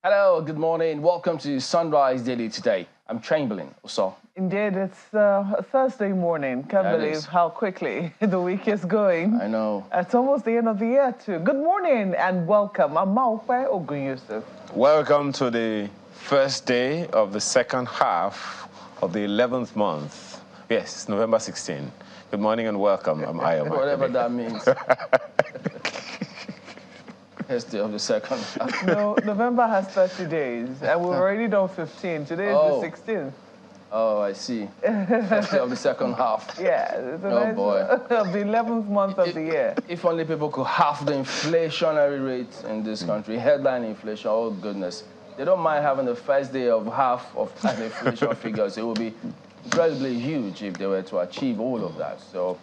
Hello, good morning. Welcome to Sunrise Daily today. I'm Chamberlain. So, Indeed, it's a Thursday morning. Can't believe how quickly the week is going. I know. It's almost the end of the year, too. Good morning and welcome. I'm Muda Yusuf. Welcome to the first day of the second half of the 11th month. Yes, November 16. Good morning and welcome. I'm Ayoma. Whatever that means. First day of the second half. No, November has 30 days, and we've already done 15. Today is the 16th. Oh, I see. First day of the second half. Yeah. Oh, boy. Of the 11th month of the year. If only people could halve the inflationary rate in this country, headline inflation, oh goodness. They don't mind having the first day of half of an inflation figures. It would be incredibly huge if they were to achieve all of that. So,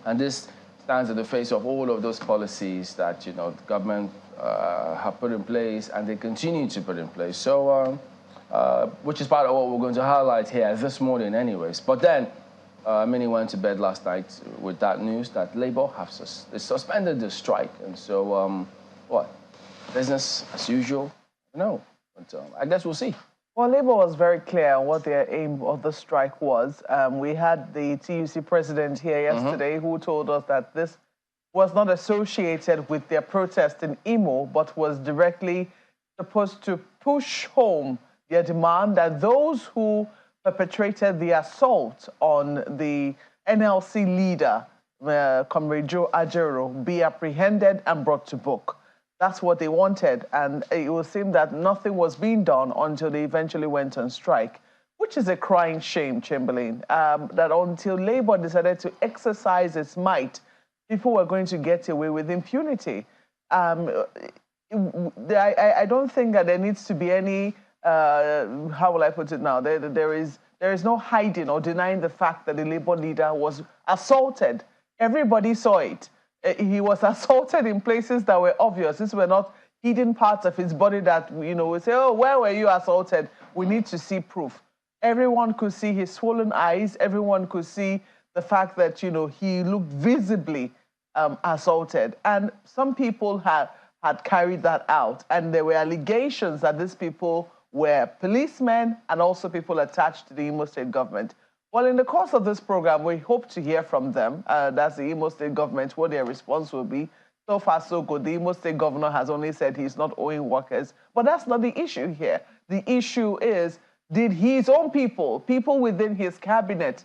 and this stands in the face of all of those policies that, the government have put in place and they continue to put in place. So, which is part of what we're going to highlight here this morning anyways. But then, many went to bed last night with that news that Labour have suspended the strike. And so, what? Business as usual? No. But I guess we'll see. Well, Labour was very clear on what their aim of the strike was. We had the TUC president here yesterday who told us that this was not associated with their protest in Imo, but was directly supposed to push home their demand that those who perpetrated the assault on the NLC leader, Comrade Joe Ajero, be apprehended and brought to book. That's what they wanted, and it would seem that nothing was being done until they eventually went on strike, which is a crying shame, Chamberlain, that until Labour decided to exercise its might, people were going to get away with impunity. I don't think that there needs to be any, how will I put it now, there is no hiding or denying the fact that the Labour leader was assaulted. Everybody saw it. He was assaulted in places that were obvious. These were not hidden parts of his body that, we say, oh, where were you assaulted? We need to see proof. Everyone could see his swollen eyes. Everyone could see the fact that, he looked visibly assaulted. And some people had carried that out. And there were allegations that these people were policemen and also people attached to the Imo State government. Well, in the course of this program, we hope to hear from them. That's the Imo State government, what their response will be. So far, so good. The Imo State governor has only said he's not owing workers. But that's not the issue here. The issue is, did his own people within his cabinet,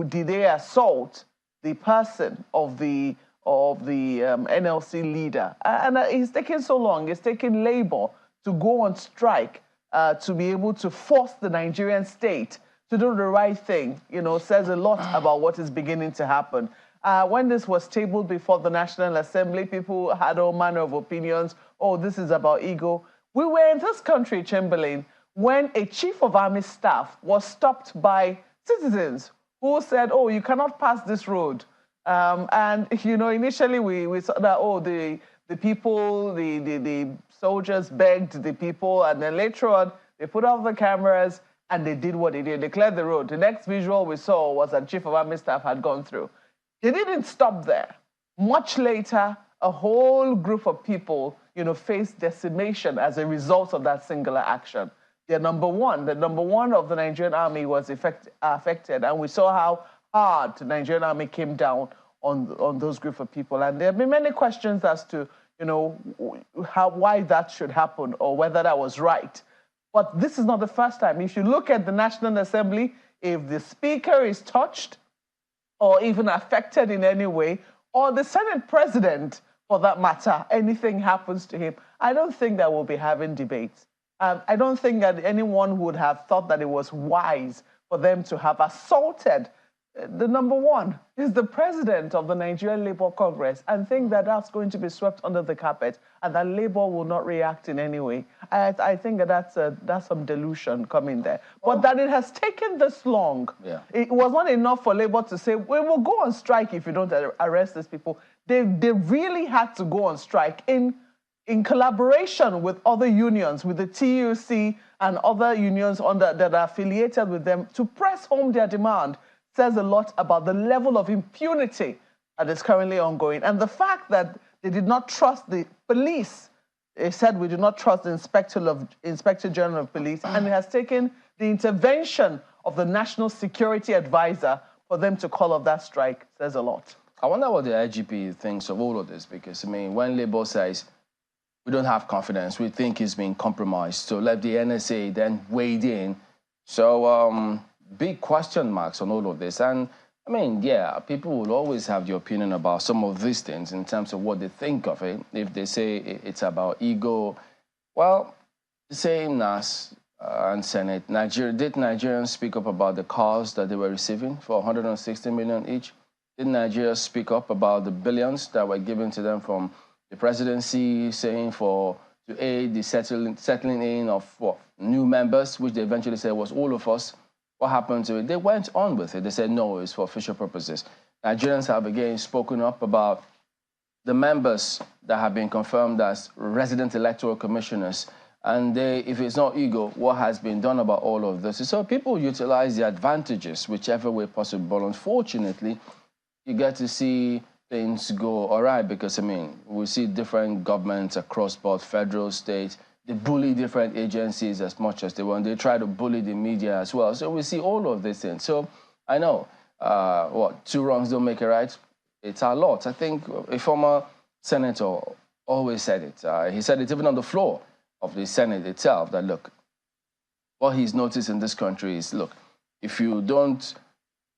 did they assault the person of the NLC leader? And it's taken so long. It's taken Labour to go on strike to be able to force the Nigerian state to do the right thing, says a lot about what is beginning to happen. When this was tabled before the National Assembly, people had all manner of opinions. Oh, this is about ego. We were in this country, Chamberlain, when a chief of army staff was stopped by citizens who said, oh, you cannot pass this road. And, initially we saw that, oh, the people, the soldiers begged the people, and then later on, they put off the cameras, and they did what they did. They cleared the road. The next visual we saw was that Chief of Army Staff had gone through. They didn't stop there. Much later, a whole group of people, faced decimation as a result of that singular action. The number one of the Nigerian army was affected, and we saw how hard the Nigerian army came down on those group of people. And there have been many questions as to, why that should happen or whether that was right. But this is not the first time. If you look at the National Assembly, if the Speaker is touched or even affected in any way, or the Senate President, for that matter, anything happens to him, I don't think that we'll be having debates. I don't think that anyone would have thought that it was wise for them to have assaulted the number one is the president of the Nigerian Labour Congress, and think that that's going to be swept under the carpet and that Labour will not react in any way. I think that that's some delusion coming there. But that it has taken this long, it was not enough for Labour to say, we will go on strike if you don't arrest these people. They really had to go on strike in collaboration with other unions, with the TUC and other unions that are affiliated with them, to press home their demand. Says a lot about the level of impunity that is currently ongoing, and the fact that they did not trust the police He said we do not trust the Inspector General of Police, and it has taken the intervention of the National Security Advisor for them to call off that strike. Says a lot. I wonder what the IGP thinks of all of this, because, I mean, when Labour says we don't have confidence, we think it's been compromised, so let the NSA then wade in. So big question marks on all of this. And, I mean, yeah, people will always have the opinion about some of these things in terms of what they think of it. If they say it's about ego, well, the same NAS and Senate, did Nigerians speak up about the cars that they were receiving for 160 million each? Did Nigeria speak up about the billions that were given to them from the presidency, saying to aid the settling in of new members, which they eventually said was all of us? What happened to it? They went on with it. They said, no, it's for official purposes. Nigerians have again spoken up about the members that have been confirmed as resident electoral commissioners. And if it's not ego, what has been done about all of this? So people utilize the advantages whichever way possible. But unfortunately, you get to see things go all right, because, I mean, we see different governments across both federal, state. They bully different agencies as much as they want. They try to bully the media as well. So we see all of these things. So I know, two wrongs don't make a right. It's a lot. I think a former senator always said it. He said it even on the floor of the Senate itself, that, look, what he's noticed in this country is, look, if you don't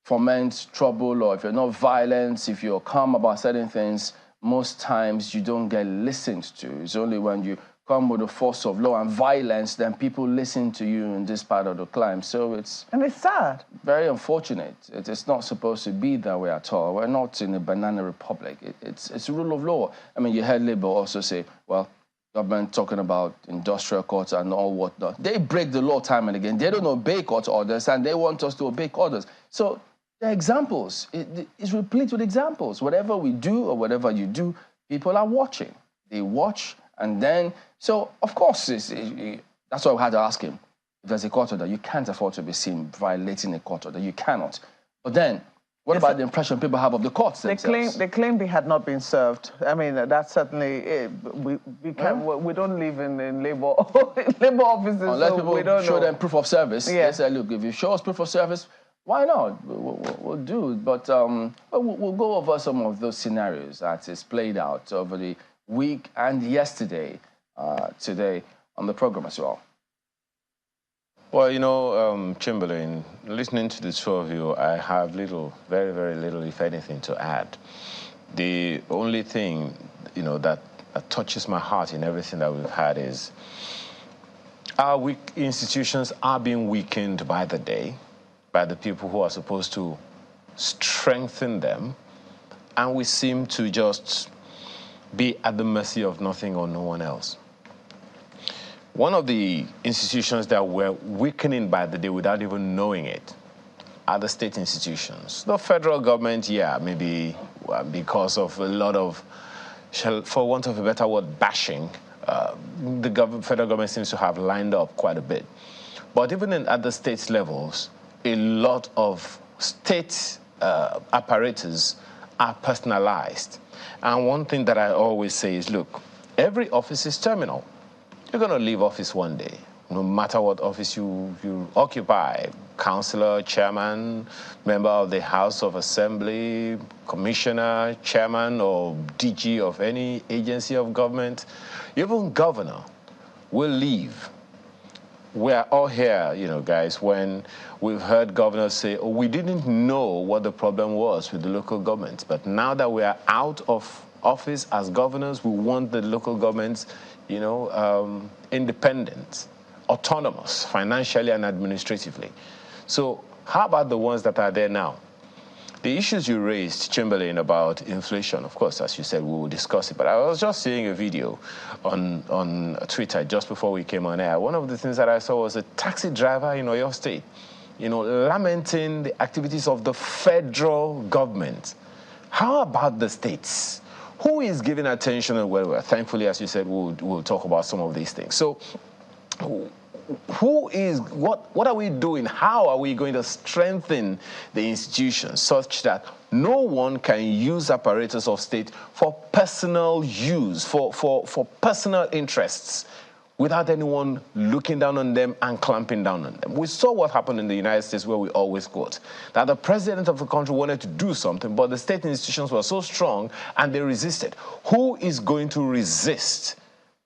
foment trouble, or if you're not violent, if you're calm about certain things, most times you don't get listened to. It's only when you come with the force of law and violence, then people listen to you in this part of the climb. So it's sad. Very unfortunate. It's not supposed to be that way at all. We're not in a banana republic. It's rule of law. I mean, you heard Labour also say, well, government talking about industrial courts and all whatnot. They break the law time and again. They don't obey court orders, and they want us to obey orders. So the examples, it's replete with examples. Whatever we do or whatever you do, people are watching. They watch, and then, so of course, that's why we had to ask him. If there's a court order, you can't afford to be seen violating a court order. You cannot. But then, what about the impression people have of the courts themselves? They claimed they had not been served. I mean, that's certainly, we don't live in labor offices. Unless so people we don't show know. them proof of service. Yeah. They say, look, if you show us proof of service, why not? We'll do it. But we'll go over some of those scenarios that is played out over the week and yesterday, today on the program as well. Well, you know, Chamberlain, listening to the two of you, I have little, very, very little, if anything, to add. The only thing, you know, that touches my heart in everything that we've had is our weak institutions are being weakened by the day, by the people who are supposed to strengthen them, and we seem to just be at the mercy of nothing or no one else. One of the institutions that we're weakening by the day without even knowing it are the state institutions. The federal government, yeah, maybe because of a lot of, for want of a better word, bashing, the federal government seems to have lined up quite a bit. But even at the state levels, a lot of state apparatus are personalized. And one thing that I always say is, look, every office is terminal. You're going to leave office one day, no matter what office you occupy, councillor, chairman, member of the House of Assembly, commissioner, chairman, or DG of any agency of government, even governor will leave. We're all here, you know, guys, when we've heard governors say, oh, we didn't know what the problem was with the local governments, but now that we are out of office as governors, we want the local governments, you know, independent, autonomous, financially and administratively. So how about the ones that are there now? The issues you raised, Chamberlain, about inflation, of course, as you said, we will discuss it. But I was just seeing a video on Twitter just before we came on air. One of the things that I saw was a taxi driver in Oyo State, you know, lamenting the activities of the federal government. How about the states? Who is giving attention? And well, thankfully, as you said, we'll talk about some of these things. So what are we doing? How are we going to strengthen the institutions such that no one can use apparatus of state for personal use, for personal interests, without anyone looking down on them and clamping down on them? We saw what happened in the United States, where we always quote that the president of the country wanted to do something, but the state institutions were so strong and they resisted. Who is going to resist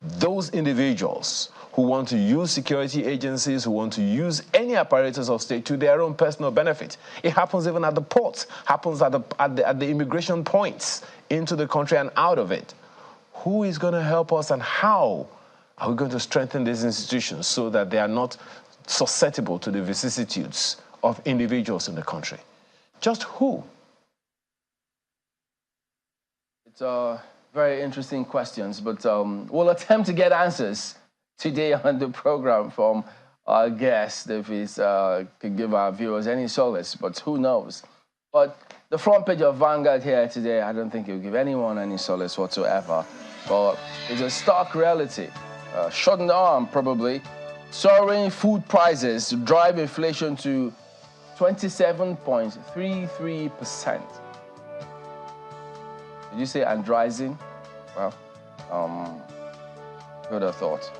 those individuals who want to use security agencies, who want to use any apparatus of state to their own personal benefit? It happens even at the ports, happens at the immigration points into the country and out of it. Who is going to help us, and how are we going to strengthen these institutions so that they are not susceptible to the vicissitudes of individuals in the country? Just who? It's very interesting questions, but we'll attempt to get answers today on the program from our guest, if he could give our viewers any solace, but who knows. But the front page of Vanguard here today, I don't think it will give anyone any solace whatsoever, but it's a stark reality. Shortened arm, probably. Soaring food prices drive inflation to 27.33%. Did you say and rising? Well, who'd have thought?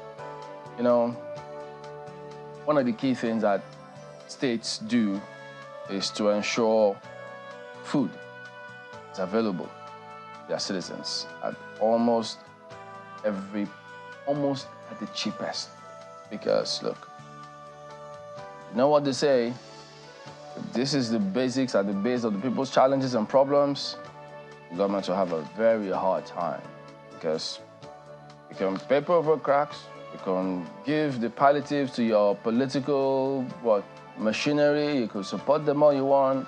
You know, one of the key things that states do is to ensure food is available to their citizens at almost at the cheapest. Because look, you know what they say, this is the basics at the base of the people's challenges and problems, the government will have a very hard time, because you can paper over cracks, you can give the palliatives to your political machinery, you can support them all you want,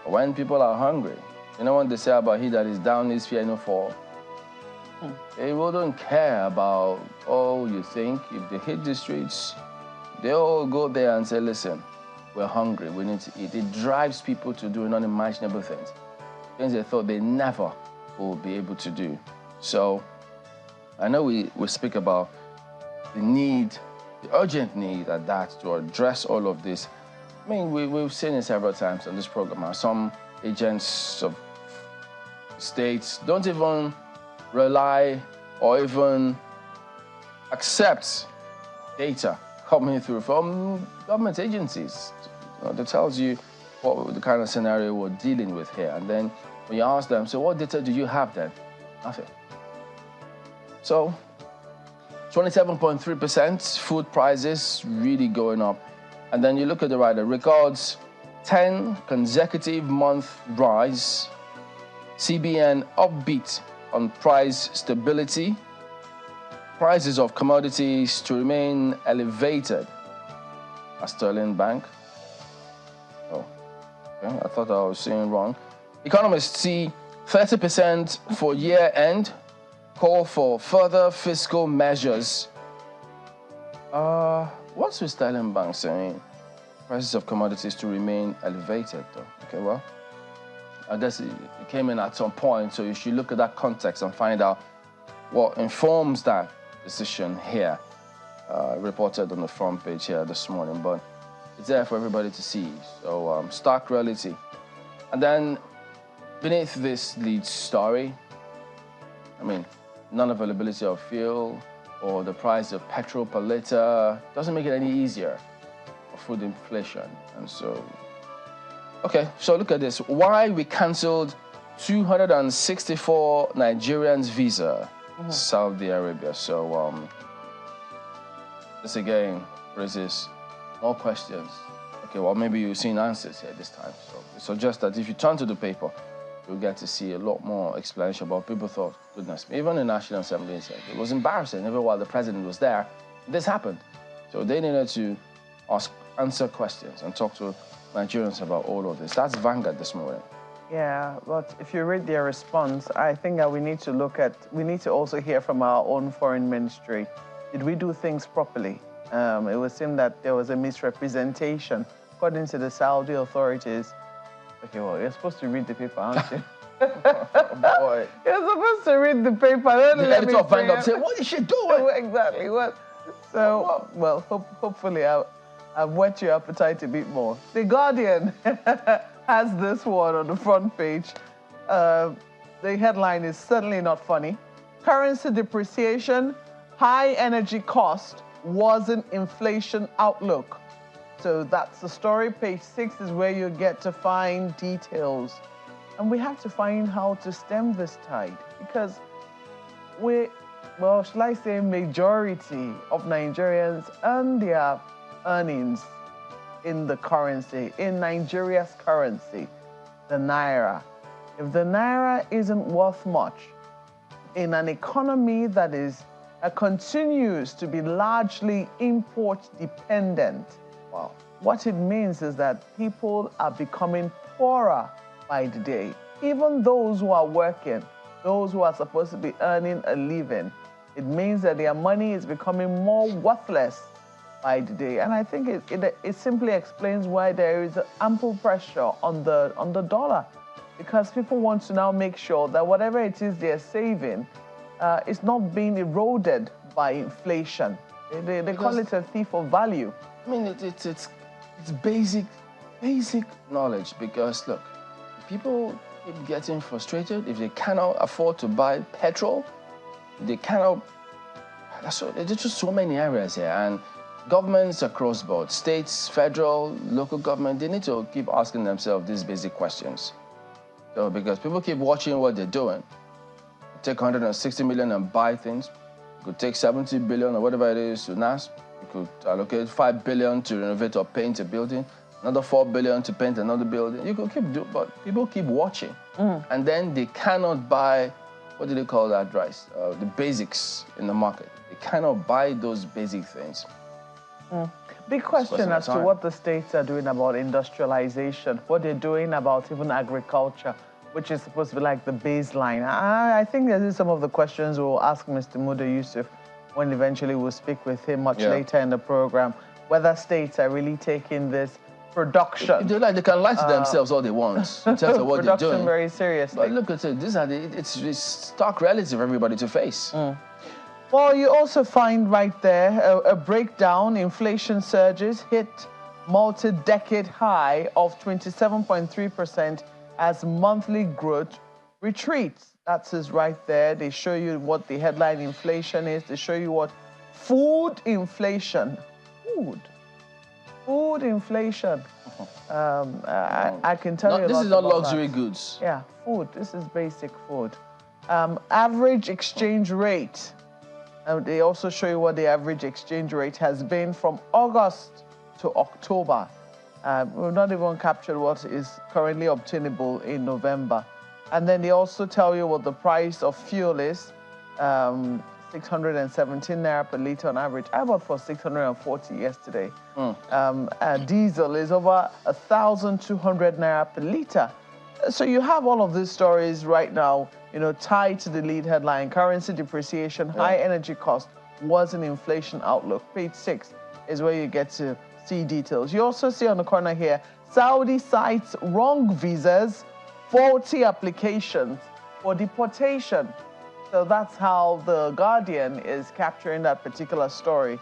but when people are hungry, you know what they say about he that is down is fear no fall. They wouldn't care about, you think, if they hit the streets, they all go there and say, listen, we're hungry, we need to eat. It drives people to do unimaginable things they thought they never will be able to do. So I know we speak about the need, the urgent need at that to address all of this. I mean, we've seen it several times on this program. Some agents of states don't even rely or even accept data coming through from government agencies that tells you what the kind of scenario we're dealing with here. And then when you ask them, so what data do you have then? Nothing. So 27.3% food prices really going up. And then you look at the right, it records 10 consecutive month rise. CBN upbeat on price stability. Prices of commodities to remain elevated. A Sterling Bank. Oh, okay, I thought I was saying wrong. Economists see 30% for year end. Call for further fiscal measures. What's with Sterling Bank saying? Prices of commodities to remain elevated, though. Okay, well, I guess it came in at some point, so you should look at that context and find out what informs that decision here. Reported on the front page here this morning, but it's there for everybody to see. So, stark reality. And then beneath this lead story, I mean, non-availability of fuel or the price of petrol per liter doesn't make it any easier for food inflation. And so, okay, so look at this. Why we cancelled 264 Nigerians' visa to Saudi Arabia. So this again raises more questions. Okay, well, maybe you've seen answers here this time. So it suggests that if you turn to the paper, you'll get to see a lot more explanation about people thought, goodness me, even the National Assembly said it was embarrassing. Even while the president was there, this happened. So they needed to answer questions and talk to Nigerians about all of this. That's Vanguard this morning. Yeah, but if you read their response, I think that we need to also hear from our own foreign ministry. Did we do things properly? It would seem that there was a misrepresentation. According to the Saudi authorities, okay, well, you're supposed to read the paper, aren't you? Oh, boy. You're supposed to read the paper. The editor of Vanguard said, what is she doing? Exactly. Well, So, well, hopefully I've whet your appetite a bit more. The Guardian has this one on the front page. The headline is certainly not funny. Currency depreciation, high energy cost, wasn't inflation outlook. So that's the story. Page 6 is where you get to find details. And we have to find how to stem this tide because shall I say majority of Nigerians earn their earnings in the currency, in Nigeria's currency, the Naira. If the Naira isn't worth much in an economy that continues to be largely import dependent, well, what it means is that people are becoming poorer by the day. Even those who are working, those who are supposed to be earning a living, it means that their money is becoming more worthless by the day. And I think it simply explains why there is ample pressure on the dollar, because people want to now make sure that whatever it is they're saving is not being eroded by inflation. They call it a thief of value. I mean, it's basic knowledge, because look, people keep getting frustrated if they cannot afford to buy petrol. They cannot. So there's just so many areas here, and governments across board, states, federal, local government, they need to keep asking themselves these basic questions. So because people keep watching what they're doing, take 160 million and buy things. You could take 70 billion or whatever it is to NAS. You could allocate 5 billion to renovate or paint a building, another 4 billion to paint another building. You could keep doing, but people keep watching, and then they cannot buy. What do they call that rice? The basics in the market. They cannot buy those basic things. Big question as to what the states are doing about industrialization, what they're doing about even agriculture, which is supposed to be like the baseline. I think this is some of the questions we'll ask Mr. Muda Yusuf when eventually we'll speak with him much later in the program, whether states are really taking this production. They can lie to themselves all they want in terms of what they're doing. Very seriously. But look at it. It's stark reality for everybody to face. Well, you also find right there a breakdown. Inflation surges hit multi-decade high of 27.3% as monthly growth retreats. That is right there. They show you what the headline inflation is. They show you what food inflation. Food inflation. I can tell you. This is not luxury goods. Yeah, food. This is basic food. Average exchange rate. They also show you what the average exchange rate has been from August to October. We've not even captured what is currently obtainable in November. And then they also tell you what the price of fuel is. 617 naira per litre on average. I bought for 640 yesterday. Diesel is over 1,200 naira per litre. So you have all of these stories right now, tied to the lead headline. Currency depreciation, high energy cost, was an inflation outlook. Page 6 is where you get to see details. You also see on the corner here, Saudi cites wrong visas, faulty applications for deportation. So that's how the Guardian is capturing that particular story.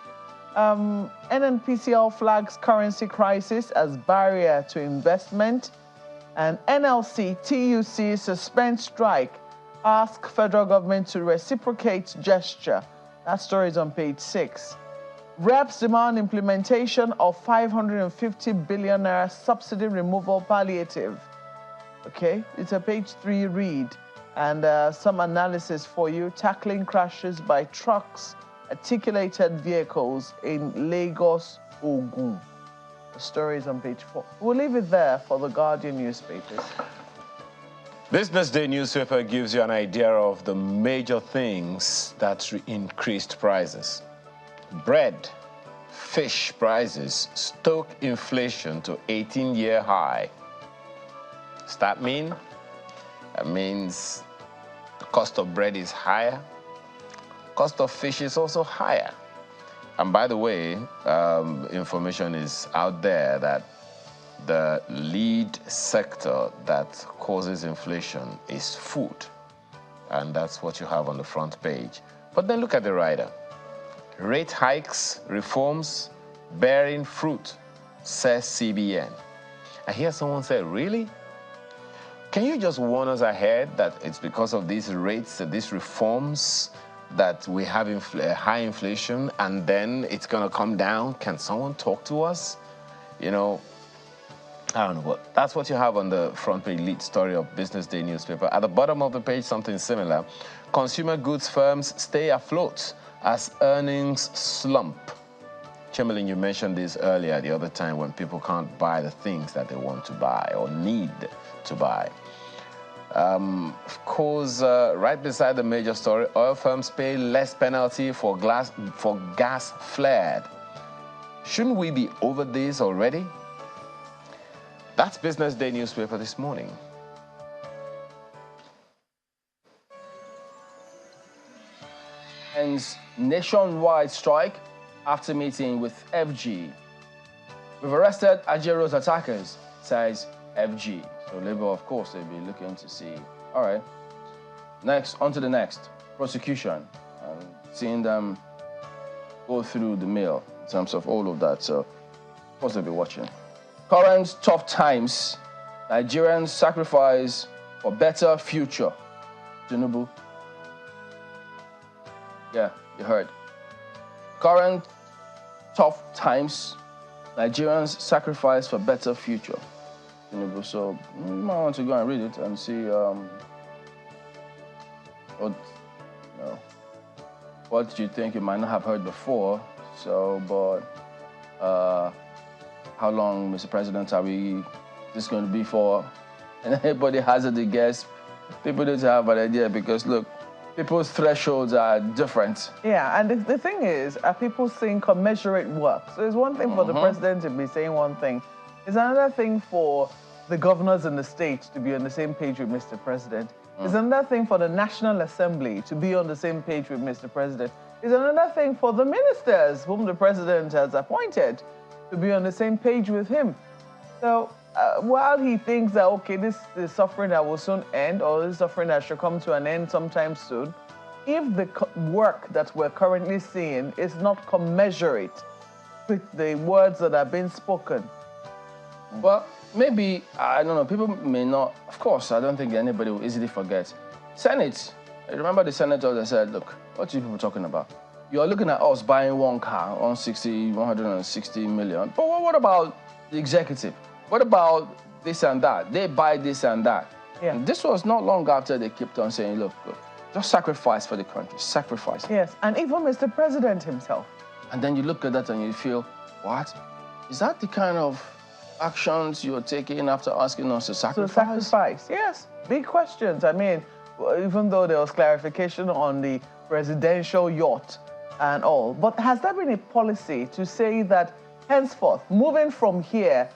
NNPCL flags currency crisis as barrier to investment. And NLC, TUC suspend strike, ask federal government to reciprocate gesture. That story is on page 6. Reps demand implementation of 550 billion naira subsidy removal palliative. Okay, it's a page 3 read. And some analysis for you, tackling crashes by trucks, articulated vehicles in Lagos, Ogun. The story is on page 4. We'll leave it there for the Guardian newspapers. Business Day newspaper gives you an idea of the major things that increased prices. Bread, fish prices stoke inflation to 18-year high. Does that mean? That means the cost of bread is higher. Cost of fish is also higher. And by the way, information is out there that the lead sector that causes inflation is food. And that's what you have on the front page. But then look at the rider. Rate hikes, reforms, bearing fruit, says CBN. I hear someone say, really? Can you just warn us ahead that it's because of these rates, these reforms, that we have high inflation and then it's going to come down? Can someone talk to us? You know, I don't know, but that's what you have on the front page lead story of Business Day newspaper. At the bottom of the page, something similar. Consumer goods firms stay afloat as earnings slump. Chamberlain, you mentioned this earlier the other time when people can't buy the things that they want to buy or need to buy. Of course, right beside the major story, oil firms pay less penalty for gas flared. Shouldn't we be over this already? That's Business Day newspaper this morning. Ends nationwide strike after meeting with FG. We've arrested Ajero's attackers, says FG. So Labour, of course, they'll be looking to see. All right. Next, on to the next. Prosecution. And seeing them go through the mill in terms of all of that. So, of course, they'll be watching. Current tough times. Nigerians sacrifice for better future. Tinubu. Yeah, you heard. Current tough times. Nigerians sacrifice for better future. Tinubu. So you might want to go and read it and see what you think you might not have heard before. So, but how long, Mr. President, are this going to be for? And anybody hazard a guess. People need to have an idea because look, people's thresholds are different. Yeah, and the thing is, are people saying commensurate work? So it's one thing for the president to be saying one thing. It's another thing for the governors in the state to be on the same page with Mr. President. It's another thing for the National Assembly to be on the same page with Mr. President. It's another thing for the ministers whom the president has appointed to be on the same page with him. So while he thinks that, okay, this is suffering that will soon end, or this suffering that should come to an end sometime soon, if the work that we're currently seeing is not commensurate with the words that are being spoken. Well, maybe, I don't know, people may not, of course, I don't think anybody will easily forget. Senate, I remember the senator that said, look, what are you people talking about? You're looking at us buying one car, 160 million. But what about the executive? What about this and that? They buy this and that. Yeah. And this was not long after they kept on saying, look, just sacrifice for the country, sacrifice. Yes, and even Mr. President himself. And then you look at that and you feel, what? Is that the kind of actions you're taking after asking us to sacrifice? To sacrifice, yes. Big questions. I mean, even though there was clarification on the presidential yacht and all, but has there been a policy to say that henceforth, moving from here,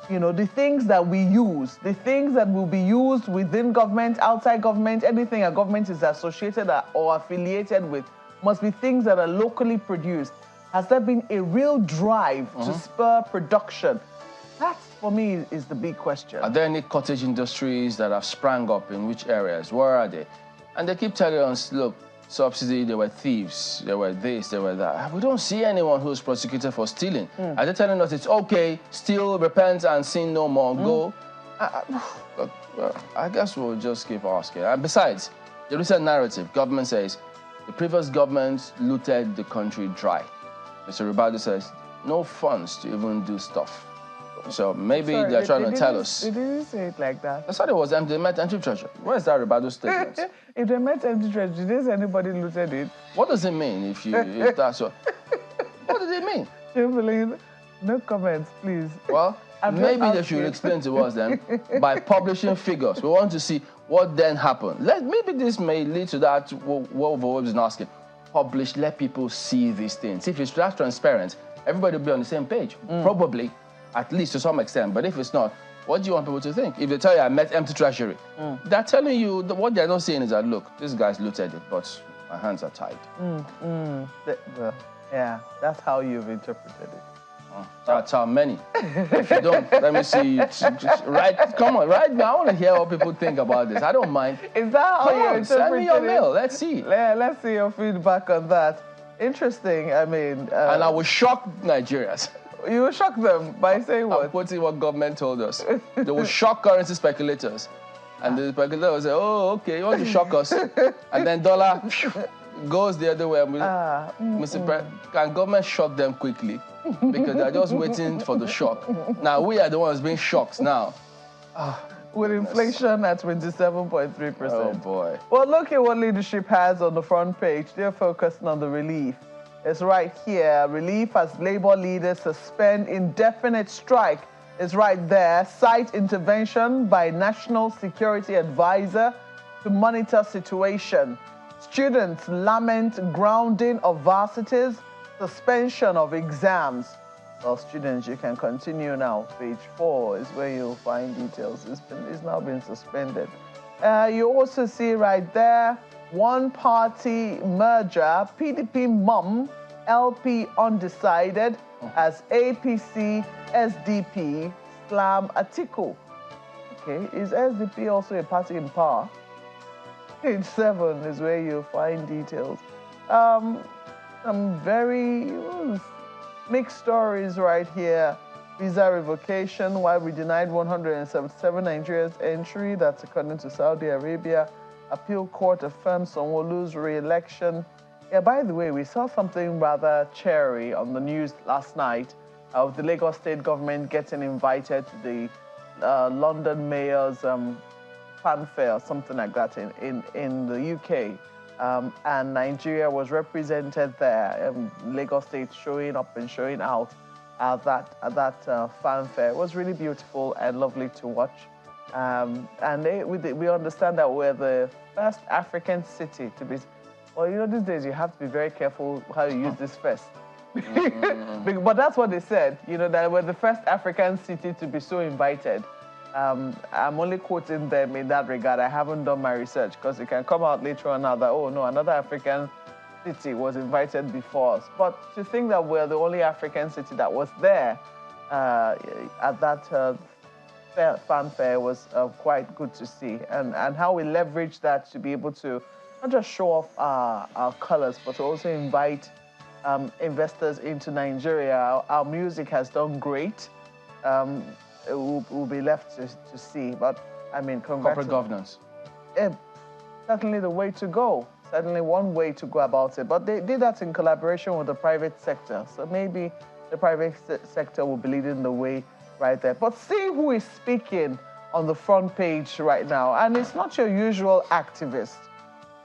you know, the things that we use, the things that will be used within government, outside government, anything a government is associated or affiliated with, must be things that are locally produced. Has there been a real drive to spur production? That, for me, is the big question. Are there any cottage industries that have sprang up in which areas? Where are they? And they keep telling us, look, subsidy, they were thieves, they were this, they were that. We don't see anyone who's prosecuted for stealing. Are they telling us it's okay, steal, repent, and sin no more, go? Look, I guess we'll just keep asking. And besides, the recent narrative, government says, the previous government looted the country dry. Mr. Ribadu says, no funds to even do stuff. So maybe they're trying to tell us. They didn't say it like that. I thought it was empty. They met empty treasure. Where is that Ribadu statement? If they met empty treasure, did anybody looted it? What does it mean if that's what? What does it mean? Chamberlain, no comments, please. Well, maybe they should explain to us then by publishing figures. We want to see what then happened. Maybe this may lead to that what Vogue is asking. Publish, let people see these things. If it's that transparent, everybody will be on the same page. Probably. At least to some extent, but if it's not, what do you want people to think? If they tell you I met empty treasury, they're telling you what they're not saying is that, look, this guy's looted it, but my hands are tied. Well, yeah, that's how you've interpreted it. That's how many. If you don't, let me see you. Come on, right now. I want to hear what people think about this. I don't mind. Is that how you interpreted it? Send me your mail. Let's see. Let's see your feedback on that. Interesting. I mean, and I will shock Nigerians. You will shock them by saying what? I'm quoting what government told us. They will shock currency speculators. And the speculator will say, oh, okay, you want to shock us? And then dollar goes the other way. Can government shock them quickly? Because they're just waiting for the shock. Now, we are the ones being shocked now. With inflation at 27.3%. Oh, boy. Well, look at what leadership has on the front page. They're focusing on the relief. It's right here. Relief as Labour leaders suspend indefinite strike. It's right there. Cite intervention by National Security Advisor to monitor situation. Students lament grounding of varsities, suspension of exams. Well, students, you can continue now. Page 4 is where you'll find details. It's now been suspended. You also see right there, one-party merger, PDP mum, LP undecided, as APC, SDP slam Atiku. Okay, is SDP also a party in power? Page 7 is where you'll find details. Some very mixed stories right here. Visa revocation, why we denied 177 Nigerians entry. That's according to Saudi Arabia. Appeal court affirms Sanwo-Olu's re-election. Yeah, by the way, we saw something rather cheery on the news last night of the Lagos state government getting invited to the London mayor's fanfare or something like that in the UK. And Nigeria was represented there, Lagos state showing up and showing out at that fanfare. It was really beautiful and lovely to watch. And we understand that we're the first African city to be, well, you know, these days you have to be very careful how you use this first. But that's what they said, you know, that we're the first African city to be so invited. I'm only quoting them in that regard. I haven't done my research because it can come out later on now that, oh no, another African city was invited before us. But to think that we're the only African city that was there at that fanfare was quite good to see. And how we leverage that to be able to not just show off our colors, but to also invite investors into Nigeria. Our music has done great. It will be left to see. But, I mean, corporate governance. Certainly the way to go. Certainly one way to go about it. But they did that in collaboration with the private sector. So maybe the private sector will be leading the way right there. But see who is speaking on the front page right now. And it's not your usual activist.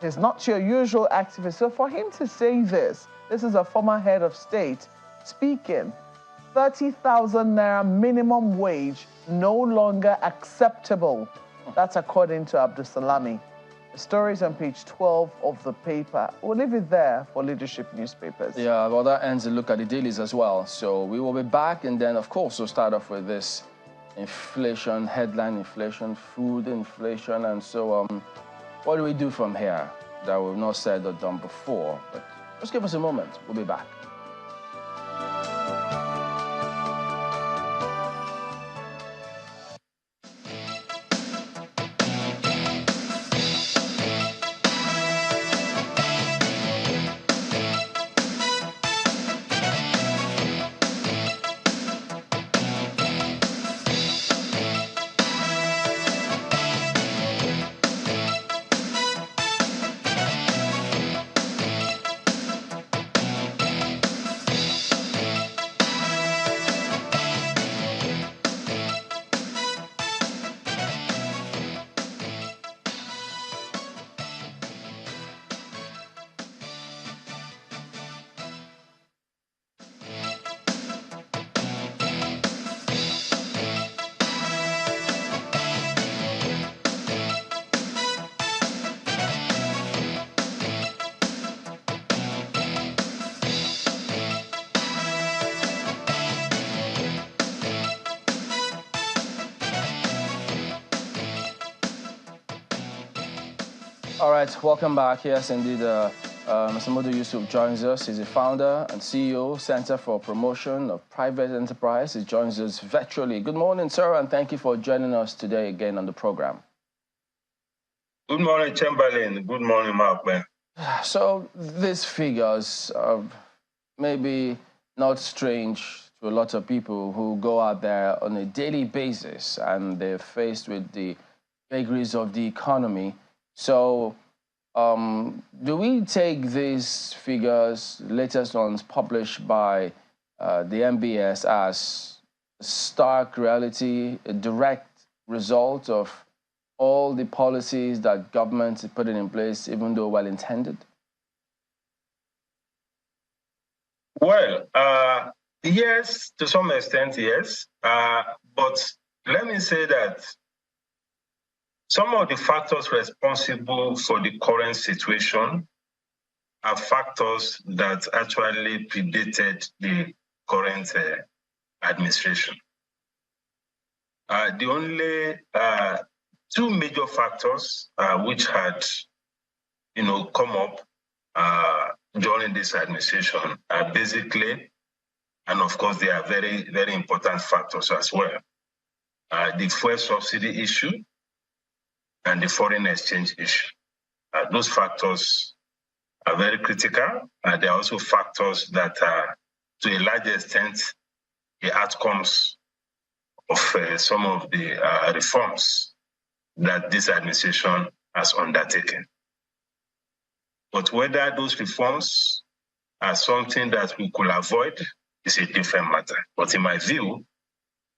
It's not your usual activist. So for him to say this is a former head of state speaking. 30,000 naira minimum wage no longer acceptable. That's according to Abdul Salami. The story is on page 12 of the paper. We'll leave it there for leadership newspapers. Yeah, well, that ends a look at the dailies as well. So we will be back, and then, of course, we'll start off with this inflation, headline inflation, food inflation, and so what do we do from here that we've not said or done before? But just give us a moment. We'll be back. All right, welcome back. Yes, indeed, Mr. Muda Yusuf joins us. He's the founder and CEO, Center for Promotion of Private Enterprise. He joins us virtually. Good morning, sir, and thank you for joining us today again on the program. Good morning, Chamberlain. Good morning, Mark. So these figures are maybe not strange to a lot of people who go out there on a daily basis and they're faced with the vagaries of the economy. So do we take these figures, latest ones published by the MBS, as stark reality, a direct result of all the policies that government is putting in place, even though well intended? Well, yes, to some extent, yes. But let me say that some of the factors responsible for the current situation are factors that actually predated the current administration. The only two major factors which had, come up during this administration are basically, and of course they are very, very important factors as well, the fuel subsidy issue and the foreign exchange issue. Those factors are very critical. There are also factors that are, to a large extent, the outcomes of some of the reforms that this administration has undertaken. But whether those reforms are something that we could avoid is a different matter. But in my view,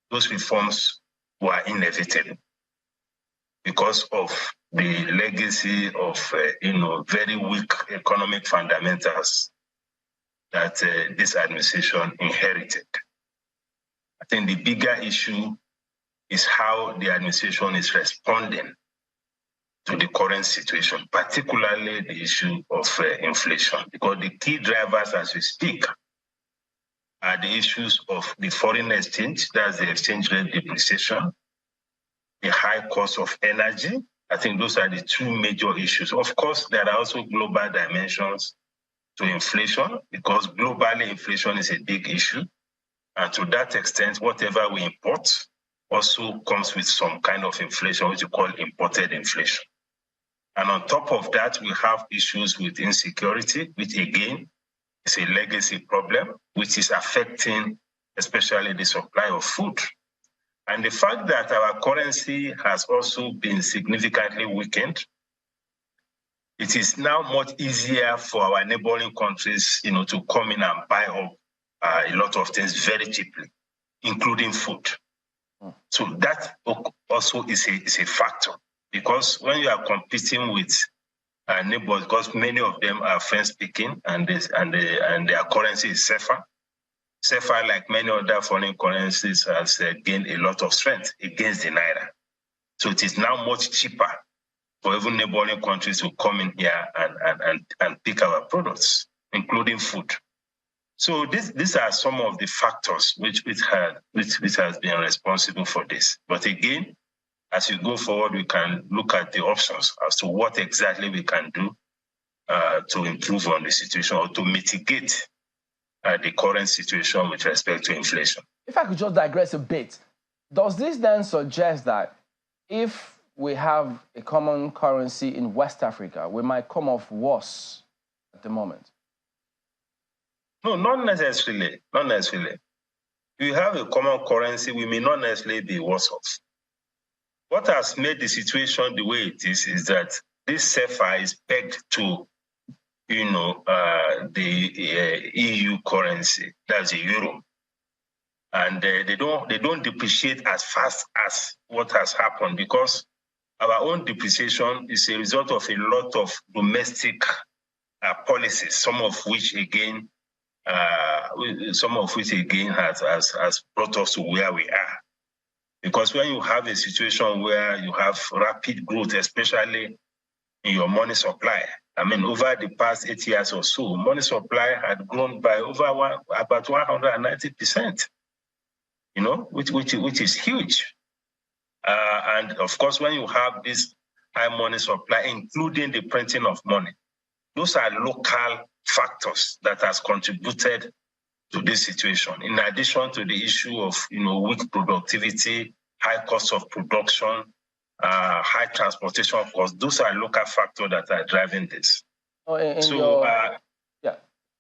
those reforms were inevitable because of the legacy of very weak economic fundamentals that this administration inherited. I think the bigger issue is how the administration is responding to the current situation, particularly the issue of inflation, because the key drivers as we speak are the issues of the foreign exchange, that's the exchange rate depreciation, the high cost of energy. I think those are the two major issues. Of course, there are also global dimensions to inflation, because globally inflation is a big issue. And to that extent, whatever we import also comes with some kind of inflation, which we call imported inflation. And on top of that, we have issues with insecurity, which again is a legacy problem, which is affecting especially the supply of food. And the fact that our currency has also been significantly weakened, it is now much easier for our neighboring countries, to come in and buy up a lot of things very cheaply, including food. So that also is a factor, because when you are competing with neighbors, because many of them are French-speaking and their currency is CFA. CFA, like many other foreign currencies, has gained a lot of strength against the Naira. So it is now much cheaper for even neighboring countries to come in here and pick our products, including food. So these are some of the factors which has been responsible for this. But again, as we go forward, we can look at the options as to what exactly we can do to improve on the situation or to mitigate the current situation with respect to inflation. If I could just digress a bit, does this then suggest that if we have a common currency in West Africa, we might come off worse at the moment? No, not necessarily. Not necessarily. If we have a common currency, we may not necessarily be worse off. What has made the situation the way it is that this CFA is pegged to, the EU currency, that's the euro, and they don't depreciate as fast as what has happened, because our own depreciation is a result of a lot of domestic policies, some of which again has brought us to where we are. Because when you have a situation where you have rapid growth, especially in your money supply, over the past 8 years or so, money supply had grown by about 190%, which is huge. And of course, when you have this high money supply, including the printing of money, those are local factors that has contributed to this situation. In addition to the issue of weak productivity, high cost of production, high transportation costs, those are local factors that are driving this. Oh, yeah,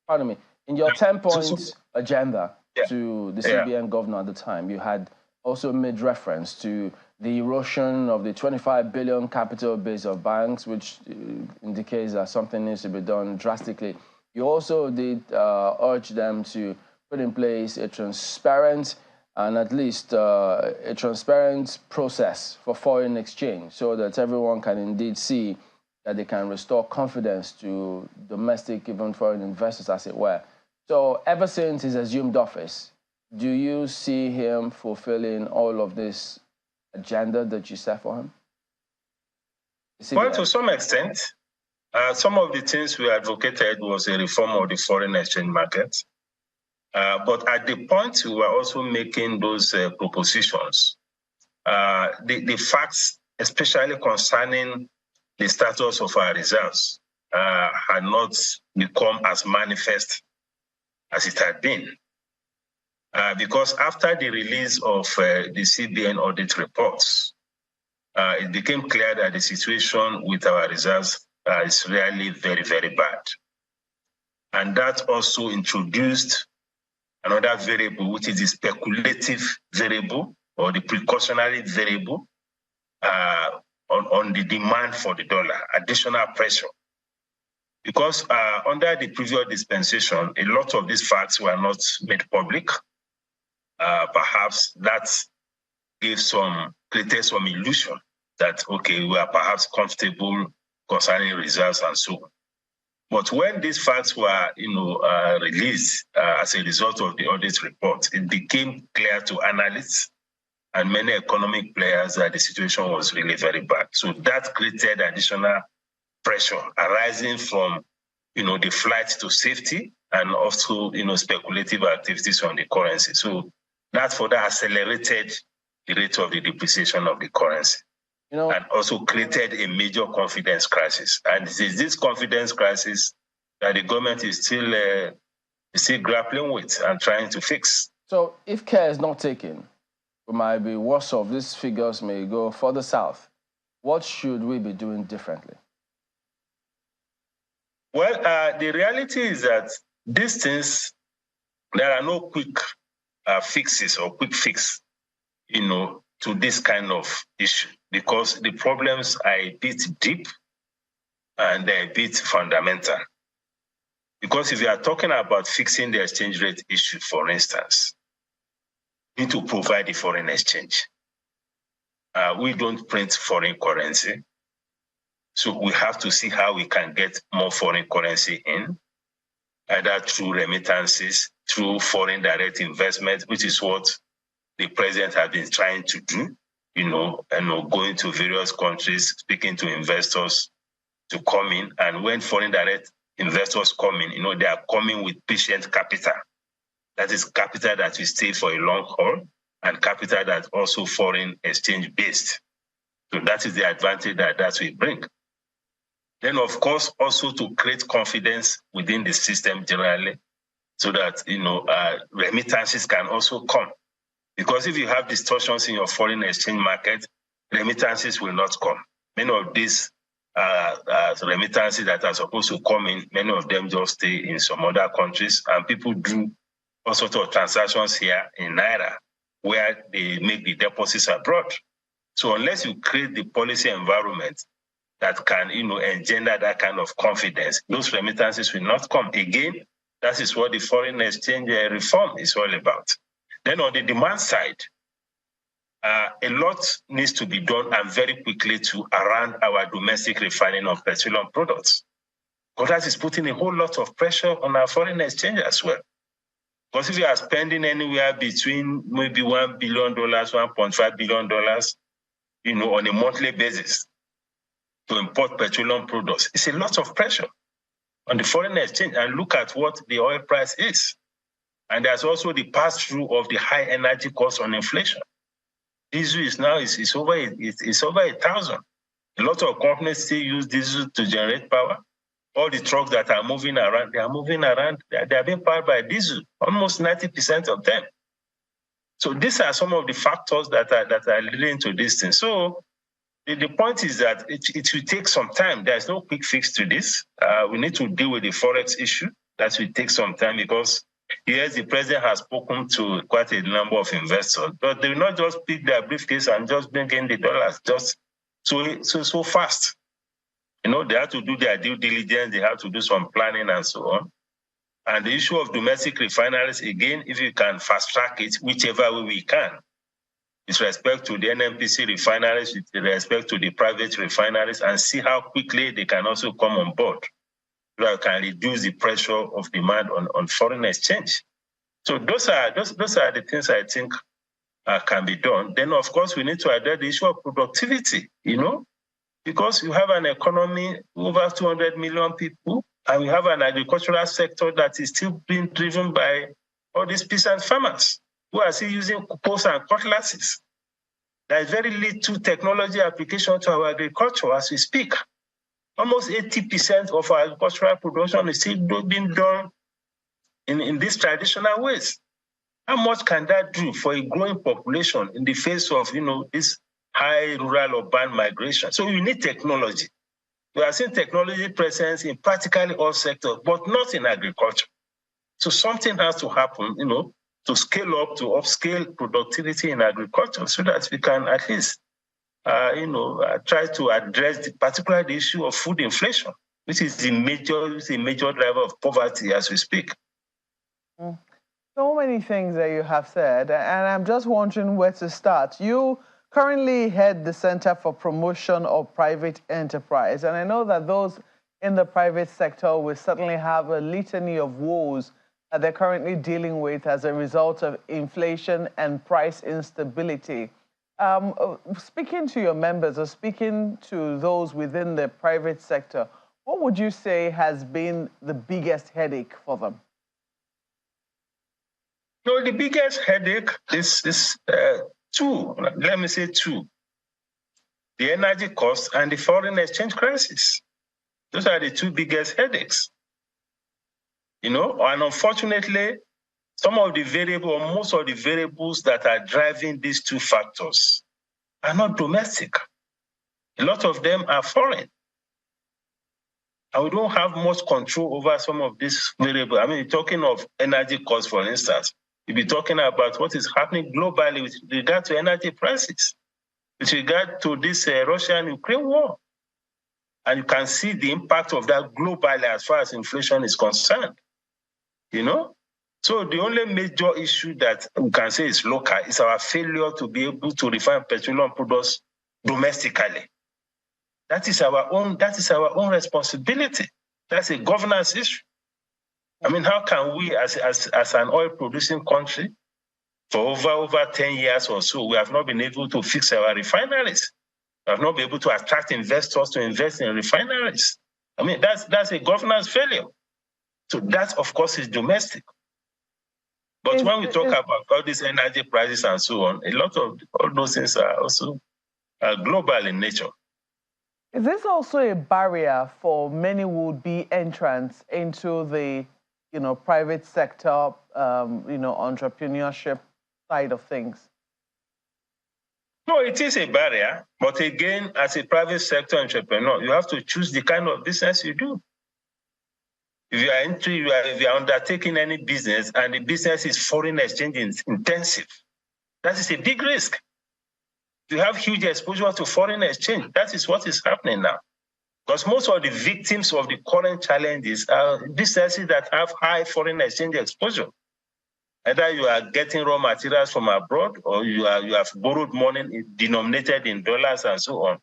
pardon me. In your 10-point agenda to the CBN governor at the time, you had also made reference to the erosion of the 25 billion capital base of banks, which indicates that something needs to be done drastically. You also did urge them to put in place a transparent and at least a transparent process for foreign exchange so that everyone can indeed see that they can restore confidence to domestic, even foreign investors, as it were. So ever since he's assumed office, do you see him fulfilling all of this agenda that you set for him? Well, to some extent, some of the things we advocated was a reform of the foreign exchange market. But at the point we were also making those propositions, the facts, especially concerning the status of our reserves, had not become as manifest as it had been. Because after the release of the CBN audit reports, it became clear that the situation with our reserves is really very, very bad. And that also introduced another variable, which is the speculative variable or the precautionary variable on the demand for the dollar, additional pressure. Because under the previous dispensation, a lot of these facts were not made public. Perhaps that created some illusion that, okay, we are perhaps comfortable concerning results and so on. But when these facts were, released as a result of the audit report, it became clear to analysts and many economic players that the situation was really very bad. So that created additional pressure arising from, the flight to safety and also, speculative activities on the currency. So that further accelerated the rate of the depreciation of the currency. And also created a major confidence crisis. And it is this confidence crisis that the government is still grappling with and trying to fix. So if care is not taken, we might be worse off. These figures may go further south. What should we be doing differently? Well, the reality is that these things, there are no quick fixes or quick fix, to this kind of issue, because the problems are a bit deep and they're a bit fundamental. Because if you are talking about fixing the exchange rate issue, for instance, you need to provide the foreign exchange. We don't print foreign currency, so we have to see how we can get more foreign currency in, either through remittances, through foreign direct investment, which is what the president has been trying to do, going to various countries, speaking to investors to come in. And when foreign direct investors come in, they are coming with patient capital. That is capital that will stay for a long haul and capital that's also foreign exchange based. So that is the advantage that will bring. Then, of course, also to create confidence within the system generally so that, remittances can also come. Because if you have distortions in your foreign exchange market, remittances will not come. Many of these remittances that are supposed to come in, many of them just stay in some other countries, and people do all sorts of transactions here in Naira where they make the deposits abroad. So unless you create the policy environment that can, engender that kind of confidence, those remittances will not come. Again, that is what the foreign exchange reform is all about. Then on the demand side, a lot needs to be done and very quickly around our domestic refining of petroleum products. Because that is putting a whole lot of pressure on our foreign exchange as well. Because if you are spending anywhere between maybe $1 billion, $1.5 billion, on a monthly basis to import petroleum products, it's a lot of pressure on the foreign exchange. And look at what the oil price is. And there's also the pass-through of the high energy costs on inflation. Diesel is now over 1,000. A lot of companies still use diesel to generate power. All the trucks that are moving around, they are being powered by diesel, almost 90% of them. So these are some of the factors that are leading to this thing. So the point is that it will take some time. There's no quick fix to this. We need to deal with the Forex issue. That will take some time because, yes, the president has spoken to quite a number of investors, but they will not just pick their briefcase and just bring in the dollars just so fast. You know, they have to do their due diligence. They have to do some planning and so on. And the issue of domestic refineries, again, if you can fast track it, whichever way we can, with respect to the NNPC refineries, with respect to the private refineries, and see how quickly they can also come on board, so that can reduce the pressure of demand on foreign exchange. So those are the things I think can be done. Then, of course, we need to address the issue of productivity, you know, because you have an economy over 200 million people, and we have an agricultural sector that is still being driven by all these peasant farmers who are still using poles and cutlasses. There is very little technology application to our agriculture as we speak. Almost 80% of our agricultural production is still being done in these traditional ways. How much can that do for a growing population in the face of, you know, this high rural-urban migration? So you need technology. We are seeing technology presence in practically all sectors, but not in agriculture. So something has to happen, you know, to scale up, to upscale productivity in agriculture so that we can at least, try to address particularly the issue of food inflation, which is the major driver of poverty as we speak. So many things that you have said, and I'm just wondering where to start. You currently head the Center for Promotion of Private Enterprise, and I know that those in the private sector will certainly have a litany of woes that they're currently dealing with as a result of inflation and price instability. Speaking to your members or speaking to those within the private sector, what would you say has been the biggest headache for them? No, the biggest headache is two. Let me say two. The energy cost and the foreign exchange crisis. Those are the two biggest headaches. You know, and unfortunately, some of the variables, or most of the variables that are driving these two factors are not domestic. A lot of them are foreign. And we don't have much control over some of these variables. I mean, talking of energy costs, for instance, you'll be talking about what is happening globally with regard to energy prices, with regard to this Russia-Ukraine war. And you can see the impact of that globally as far as inflation is concerned. You know? So the only major issue that we can say is local is our failure to be able to refine petroleum products domestically. That is our own responsibility. That's a governance issue. I mean, how can we, as an oil-producing country, for over 10 years or so, we have not been able to fix our refineries. We have not been able to attract investors to invest in refineries. I mean, that's a governance failure. So that, of course, is domestic. But when we talk about all these energy prices and so on, a lot of all those things are also global in nature. Is this also a barrier for many would-be entrants into the, private sector, entrepreneurship side of things? No, it is a barrier. But again, as a private sector entrepreneur, you have to choose the kind of business you do. If you are undertaking any business and the business is foreign exchange intensive, that is a big risk. You have huge exposure to foreign exchange. That is what is happening now. Because most of the victims of the current challenges are businesses that have high foreign exchange exposure. Either you are getting raw materials from abroad or you have borrowed money denominated in dollars and so on.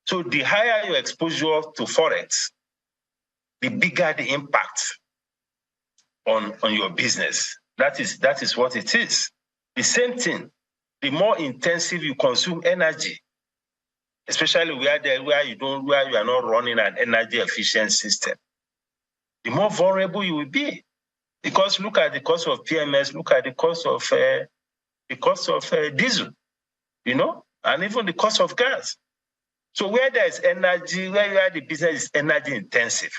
So the higher your exposure to Forex, the bigger the impact on your business. That is what it is. The same thing, the more intensive you consume energy, especially where you are not running an energy efficient system, the more vulnerable you will be. Because look at the cost of PMS, look at the cost of diesel, and even the cost of gas. So where there is energy, where the business is energy intensive,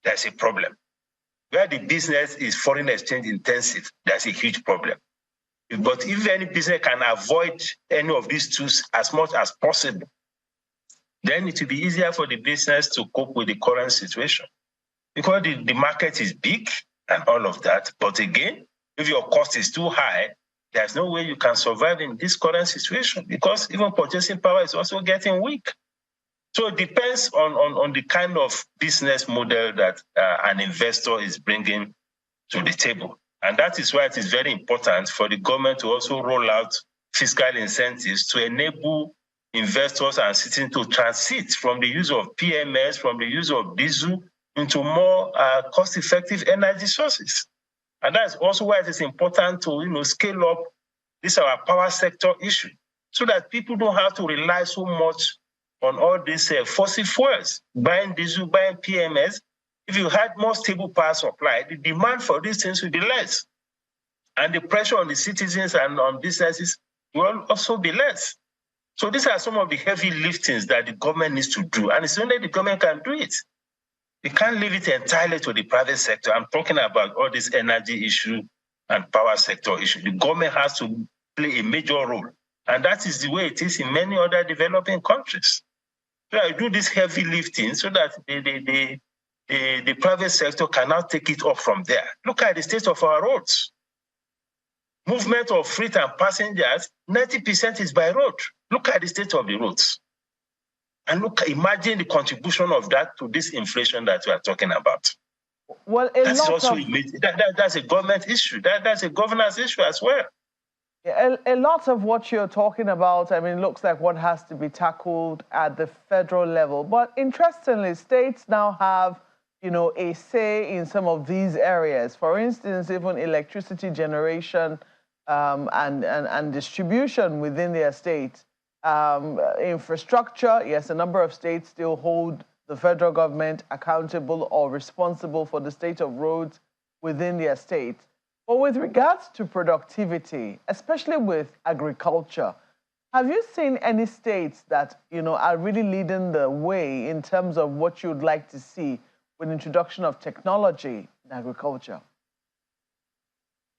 that's a problem. Where the business is foreign exchange intensive, that's a huge problem. But if any business can avoid any of these two as much as possible, then it will be easier for the business to cope with the current situation. Because the market is big and all of that. But again, if your cost is too high, there's no way you can survive in this current situation because even purchasing power is also getting weak. So it depends on the kind of business model that an investor is bringing to the table. And that is why it is very important for the government to also roll out fiscal incentives to enable investors and citizens to transit from the use of PMS, from the use of diesel, into more cost-effective energy sources. And that's also why it is important to scale up this our power sector issue so that people don't have to rely so much on all these fossil fuels, buying diesel, buying PMS. If you had more stable power supply, the demand for these things will be less. And the pressure on the citizens and on businesses will also be less. So these are some of the heavy liftings that the government needs to do. And it's only the government can do it. You can't leave it entirely to the private sector. I'm talking about all this energy issue and power sector issue. The government has to play a major role. And that is the way it is in many other developing countries. So I do this heavy lifting so that the private sector cannot take it up from there. Look at the state of our roads. Movement of freight and passengers, 90% is by road. Look at the state of the roads. And imagine the contribution of that to this inflation that we are talking about. Well, that's a government issue. That's a governance issue as well. Yeah, a lot of what you're talking about, I mean, looks like what has to be tackled at the federal level. But interestingly, states now have, a say in some of these areas. For instance, even electricity generation and distribution within their states. Infrastructure, yes, a number of states still hold the federal government accountable or responsible for the state of roads within their state. But with regards to productivity, especially with agriculture, have you seen any states that, are really leading the way in terms of what you'd like to see with the introduction of technology in agriculture?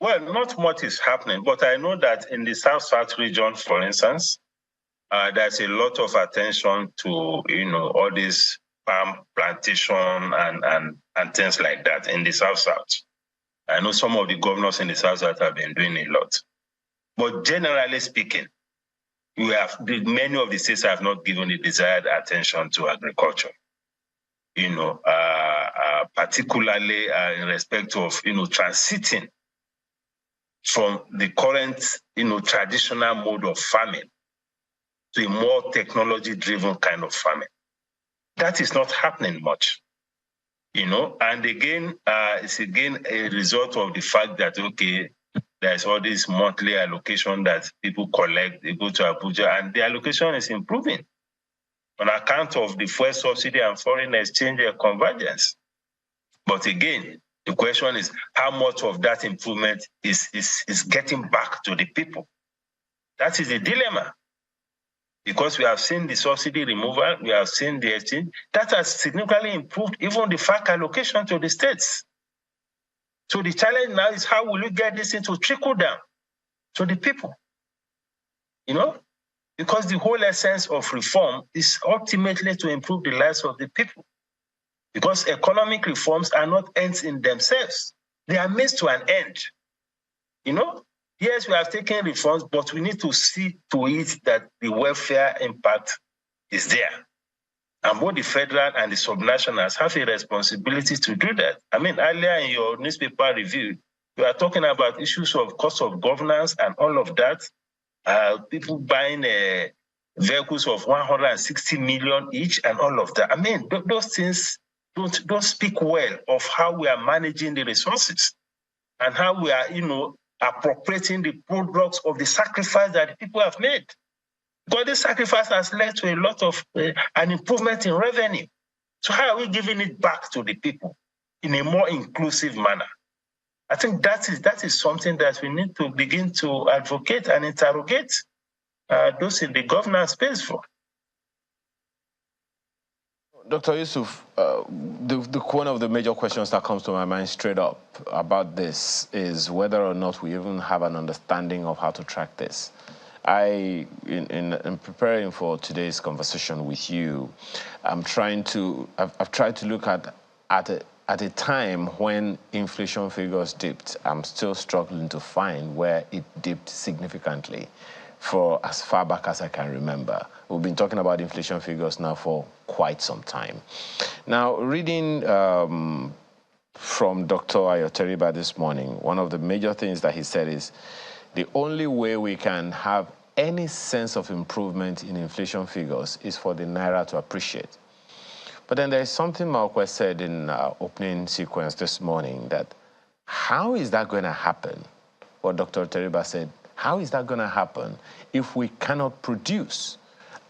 Well, not much is happening, but I know that in the South-South region, for instance, there's a lot of attention to, all this palm plantation and things like that in the South-South. I know some of the governors in the South-South have been doing a lot. But generally speaking, many of the states have not given the desired attention to agriculture. Particularly in respect of, transiting from the current, traditional mode of farming to a more technology-driven kind of farming. That is not happening much, and again, it's again a result of the fact that, okay, there's all this monthly allocation that people collect, they go to Abuja, and the allocation is improving on account of the fuel subsidy and foreign exchange convergence. But again, the question is how much of that improvement is getting back to the people? That is the dilemma. Because we have seen the subsidy removal, we have seen the exchange, that has significantly improved even the FAC allocation to the states. So the challenge now is how will we get this into trickle down to the people? Because the whole essence of reform is ultimately to improve the lives of the people. Because economic reforms are not ends in themselves. They are means to an end. Yes, we have taken reforms, but we need to see to it that the welfare impact is there. And both the federal and the subnationals have a responsibility to do that. I mean, earlier in your newspaper review, you are talking about issues of cost of governance and all of that. People buying vehicles of 160 million each and all of that. I mean, those things don't speak well of how we are managing the resources and how we are, appropriating the products of the sacrifice that the people have made. Because this sacrifice has led to a lot of an improvement in revenue. So how are we giving it back to the people in a more inclusive manner? I think that is something that we need to begin to advocate and interrogate those in the governance space for. Dr. Yusuf, one of the major questions that comes to my mind straight up about this is whether or not we even have an understanding of how to track this. In preparing for today's conversation with you, I've tried to look at a time when inflation figures dipped. I'm still struggling to find where it dipped significantly for as far back as I can remember. We've been talking about inflation figures now for quite some time. Now, reading from Dr. Ayoteriba this morning, one of the major things that he said is the only way we can have any sense of improvement in inflation figures is for the Naira to appreciate. But then there's something Malquest said in our opening sequence this morning, that how is that going to happen? What Dr. Teriba said, how is that going to happen if we cannot produce?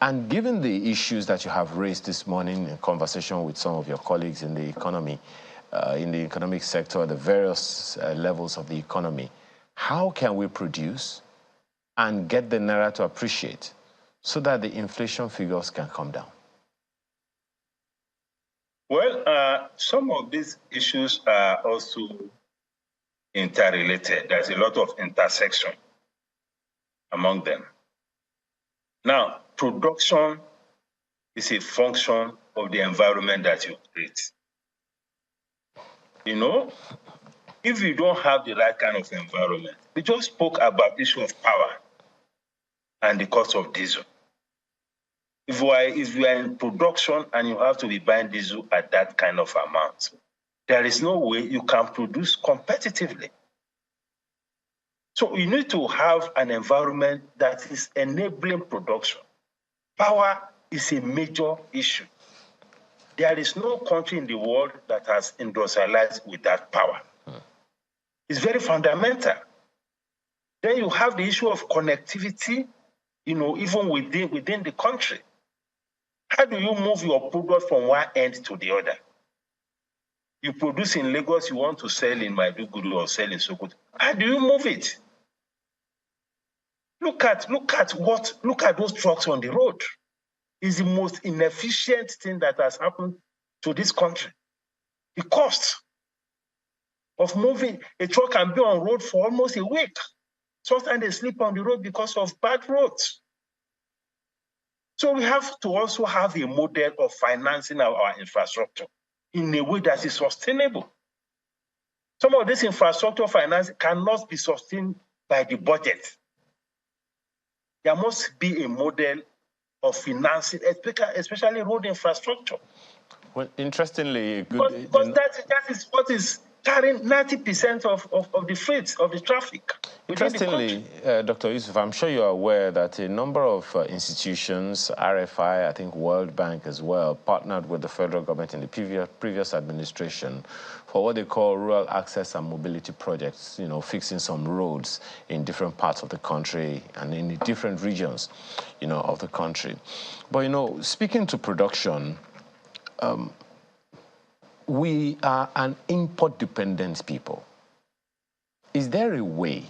And given the issues that you have raised this morning in conversation with some of your colleagues in the economy, in the economic sector, the various levels of the economy, how can we produce and get the Naira to appreciate so that the inflation figures can come down? Well, some of these issues are also interrelated. There's a lot of intersection among them. Now, production is a function of the environment that you create. You know, if you don't have the right kind of environment, we just spoke about the issue of power and the cost of diesel. If you are in production and you have to be buying diesel at that kind of amount, there is no way you can produce competitively. So you need to have an environment that is enabling production. Power is a major issue. There is no country in the world that has industrialized without power. It's very fundamental. Then you have the issue of connectivity, you know, even within the country. How do you move your product from one end to the other? You produce in Lagos, you want to sell in Maiduguri or sell in Sokoto. How do you move it? Look at those trucks on the road. It's the most inefficient thing that has happened to this country. The cost of moving a truck can be on road for almost a week. Sometimes they sleep on the road because of bad roads. So we have to also have a model of financing our infrastructure in a way that is sustainable. Some of this infrastructure finance cannot be sustained by the budget. There must be a model of financing, especially road infrastructure. Well, interestingly, because that is what is carrying 90% of the freight, of the traffic. Interestingly, Dr. Yusuf, I'm sure you're aware that a number of institutions, RFI, I think World Bank as well, partnered with the federal government in the previous administration for what they call rural access and mobility projects, you know, fixing some roads in different parts of the country and in the different regions, you know, of the country. But, you know, speaking to production, we are an import-dependent people. Is there a way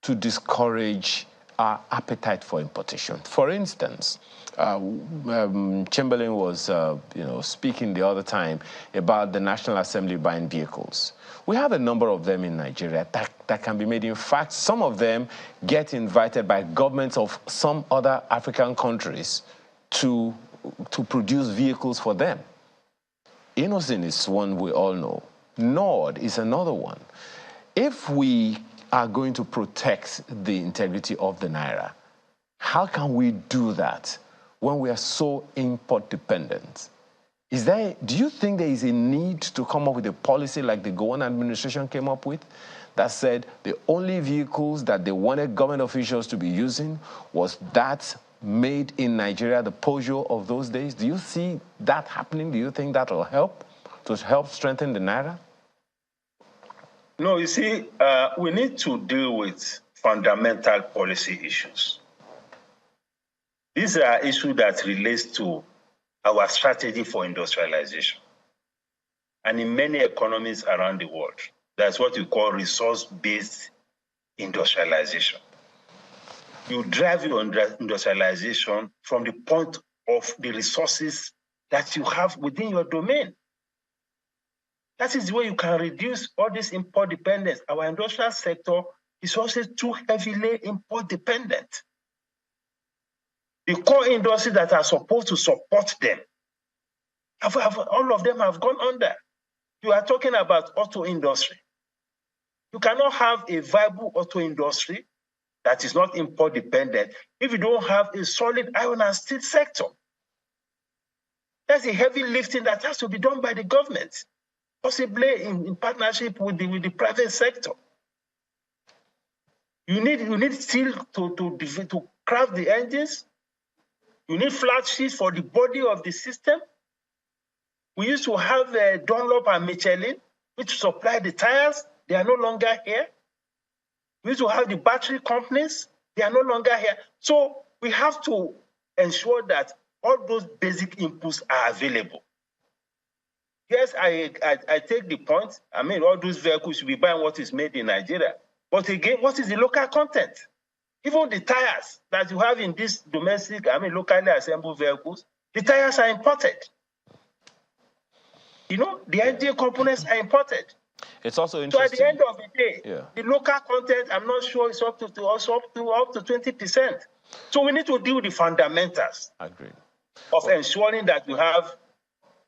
to discourage our appetite for importation? For instance, Chamberlain was, you know, speaking the other time about the National Assembly buying vehicles. We have a number of them in Nigeria that can be made. In fact, some of them get invited by governments of some other African countries to produce vehicles for them. Innocent is one we all know. Nord is another one. If we are going to protect the integrity of the Naira, how can we do that when we are so import dependent? Do you think there is a need to come up with a policy like the Gowon administration came up with that said the only vehicles that they wanted government officials to be using was that made in Nigeria, the Peugeot of those days? Do you see that happening? Do you think that will help to help strengthen the Naira? No, you see, we need to deal with fundamental policy issues. These are issues that relate to our strategy for industrialization. And in many economies around the world, that's what we call resource-based industrialization. You drive your industrialization from the point of the resources that you have within your domain. That is the way you can reduce all this import dependence. Our industrial sector is also too heavily import dependent. The core industries that are supposed to support them, all of them have gone under. You are talking about auto industry. You cannot have a viable auto industry that is not import dependent if you don't have a solid iron and steel sector. That's a heavy lifting that has to be done by the government, possibly in partnership with the private sector. You need steel to craft the engines. You need flat sheets for the body of the system. We used to have Dunlop and Michelin, which supply the tires. They are no longer here. We used to have the battery companies. They are no longer here. So we have to ensure that all those basic inputs are available. Yes, I take the point. I mean, all those vehicles should be buying what is made in Nigeria. But again, what is the local content? Even the tires that you have in these domestic, locally assembled vehicles, the tires are imported. You know, the engine components are imported. It's also interesting. So at the end of the day, the local content, I'm not sure it's up to 20%. So we need to deal with the fundamentals. Agreed. Of ensuring that you have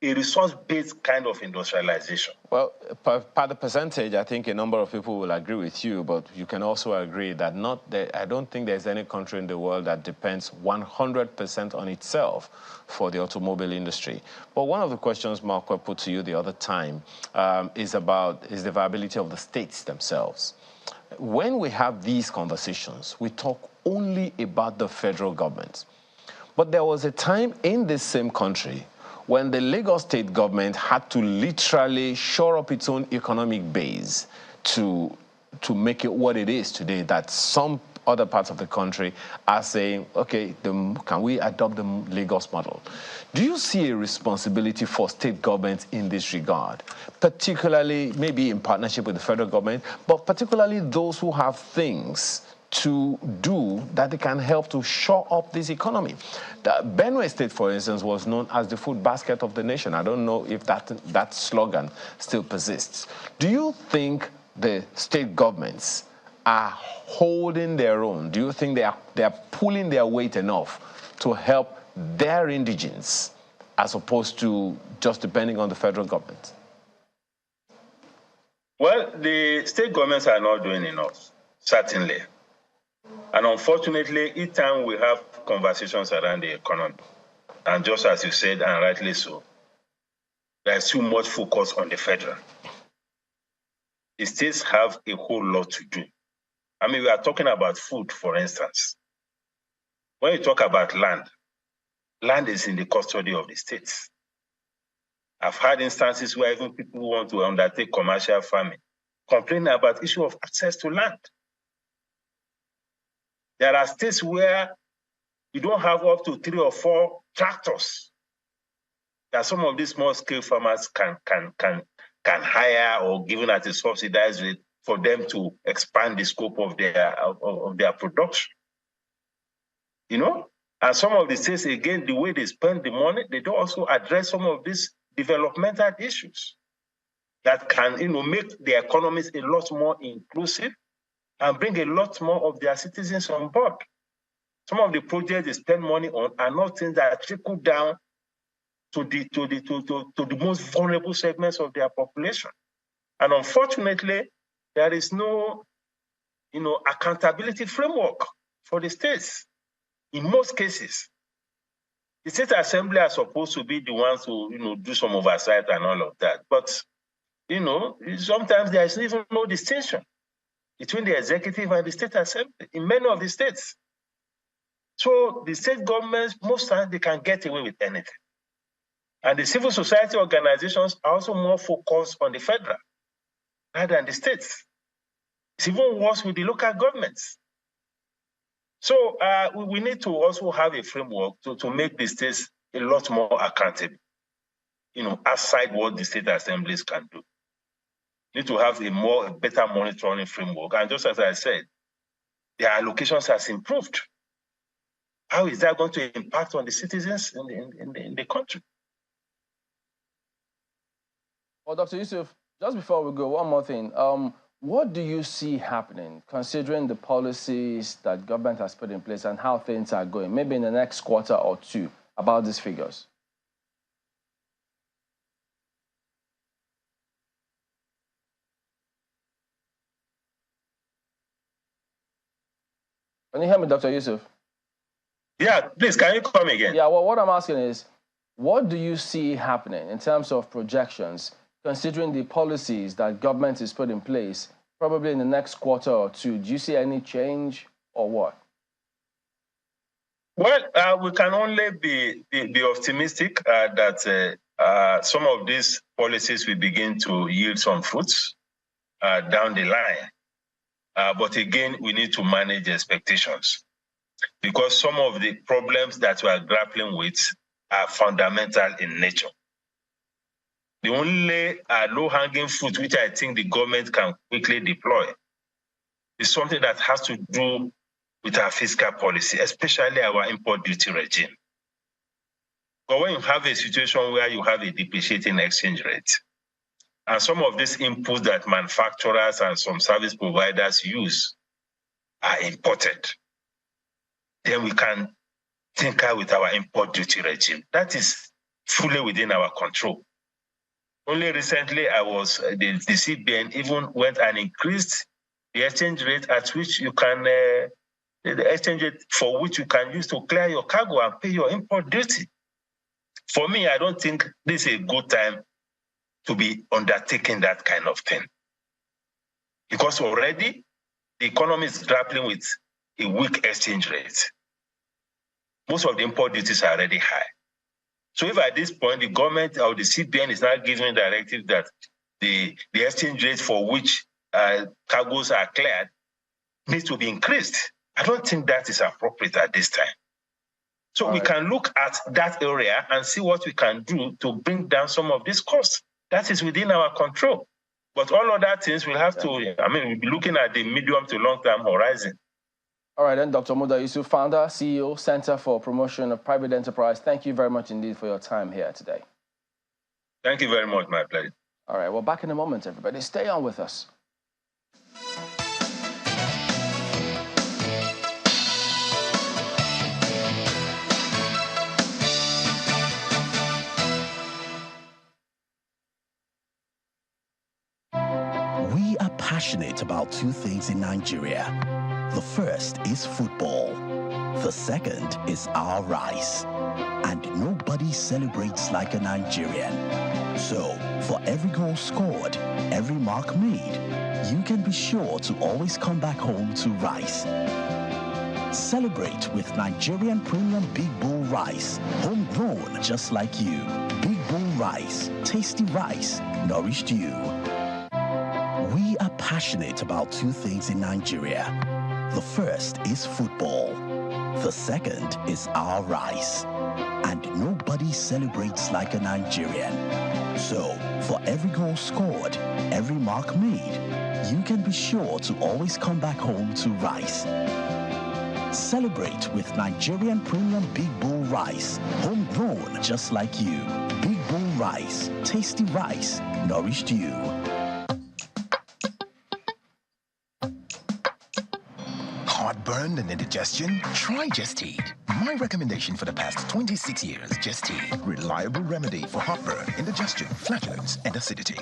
a resource-based kind of industrialization. Well, by the percentage, I think a number of people will agree with you, but you can also agree that I don't think there's any country in the world that depends 100% on itself for the automobile industry. But one of the questions Marco put to you the other time is the viability of the states themselves. When we have these conversations, we talk only about the federal government. But there was a time in this same country when the Lagos state government had to literally shore up its own economic base to make it what it is today, that some other parts of the country are saying, okay, can we adopt the Lagos model? Do you see a responsibility for state governments in this regard, particularly maybe in partnership with the federal government, but particularly those who have things to do that they can help to shore up this economy? The Benue State, for instance, was known as the food basket of the nation. I don't know if that slogan still persists. Do you think the state governments are holding their own? Do you think they are pulling their weight enough to help their indigents as opposed to just depending on the federal government? Well, the state governments are not doing enough, certainly. And unfortunately, each time we have conversations around the economy, and just as you said, and rightly so, there's too much focus on the federal. The states have a whole lot to do. I mean, we are talking about food, for instance. When you talk about land, land is in the custody of the states. I've had instances where even people who want to undertake commercial farming complain about issue of access to land. There are states where you don't have up to 3 or 4 tractors that some of these small-scale farmers can hire or given at a subsidized rate for them to expand the scope of their production. You know, and some of the states, again, the way they spend the money, they don't also address some of these developmental issues that can, make their economies a lot more inclusive and bring a lot more of their citizens on board. Some of the projects they spend money on are not things that trickle down to the most vulnerable segments of their population. And unfortunately, there is no, accountability framework for the states. In most cases, the state assembly are supposed to be the ones who, do some oversight and all of that. But, sometimes there is even no distinction between the executive and the state assembly in many of the states. So the state governments, most times, they can get away with anything. And the civil society organizations are also more focused on the federal rather than the states. It's even worse with the local governments. So we need to also have a framework to make the states a lot more accountable, aside what the state assemblies can do. Need to have a better monitoring framework. And just as I said, their allocations has improved. How is that going to impact on the citizens in the country? Well, Dr. Yusuf, just before we go, one more thing. What do you see happening, considering the policies that government has put in place and how things are going, maybe in the next quarter or two, about these figures? Can you hear me, Dr. Yusuf? Yeah, please, can you come again? Yeah, well, what I'm asking is, what do you see happening in terms of projections, considering the policies that government has put in place, probably in the next quarter or two? Do you see any change or what? Well, we can only be optimistic that some of these policies will begin to yield some fruits down the line. But again, we need to manage expectations, because some of the problems that we are grappling with are fundamental in nature. The only low-hanging fruit which I think the government can quickly deploy is something that has to do with our fiscal policy, especially our import duty regime. But when you have a situation where you have a depreciating exchange rate, and some of these inputs that manufacturers and some service providers use are imported, then we can tinker with our import duty regime. That is fully within our control. Only recently, the CBN even went and increased the exchange rate at which you can, the exchange rate for which you can use to clear your cargo and pay your import duty. For me, I don't think this is a good time to be undertaking that kind of thing, because already the economy is grappling with a weak exchange rate. Most of the import duties are already high. So if at this point the government or the CBN is now giving directive that the exchange rate for which cargoes are cleared needs to be increased, I don't think that is appropriate at this time. So we can look at that area and see what we can do to bring down some of these costs. That is within our control. But all other things will have to, we'll be looking at the medium to long-term horizon. All right, then, Dr. Muda Yusuf, founder, CEO, Center for Promotion of Private Enterprise. Thank you very much indeed for your time here today. Thank you very much, my pleasure. All right, well, back in a moment, everybody. Stay on with us. We are passionate about two things in Nigeria. The first is football. The second is our rice. And nobody celebrates like a Nigerian. So, for every goal scored, every mark made, you can be sure to always come back home to rice. Celebrate with Nigerian Premium Big Bull Rice, homegrown just like you. Big Bull Rice, tasty rice, nourished you. We are passionate about two things in Nigeria. The first is football. The second is our rice. And nobody celebrates like a Nigerian. So, for every goal scored, every mark made, you can be sure to always come back home to rice. Celebrate with Nigerian Premium Big Bull Rice, homegrown just like you. Big Bull Rice, tasty rice, nourished you. Heartburn and indigestion? Try Just Eat. My recommendation for the past 26 years, Just Eat. Reliable remedy for heartburn, indigestion, flatulence, and acidity.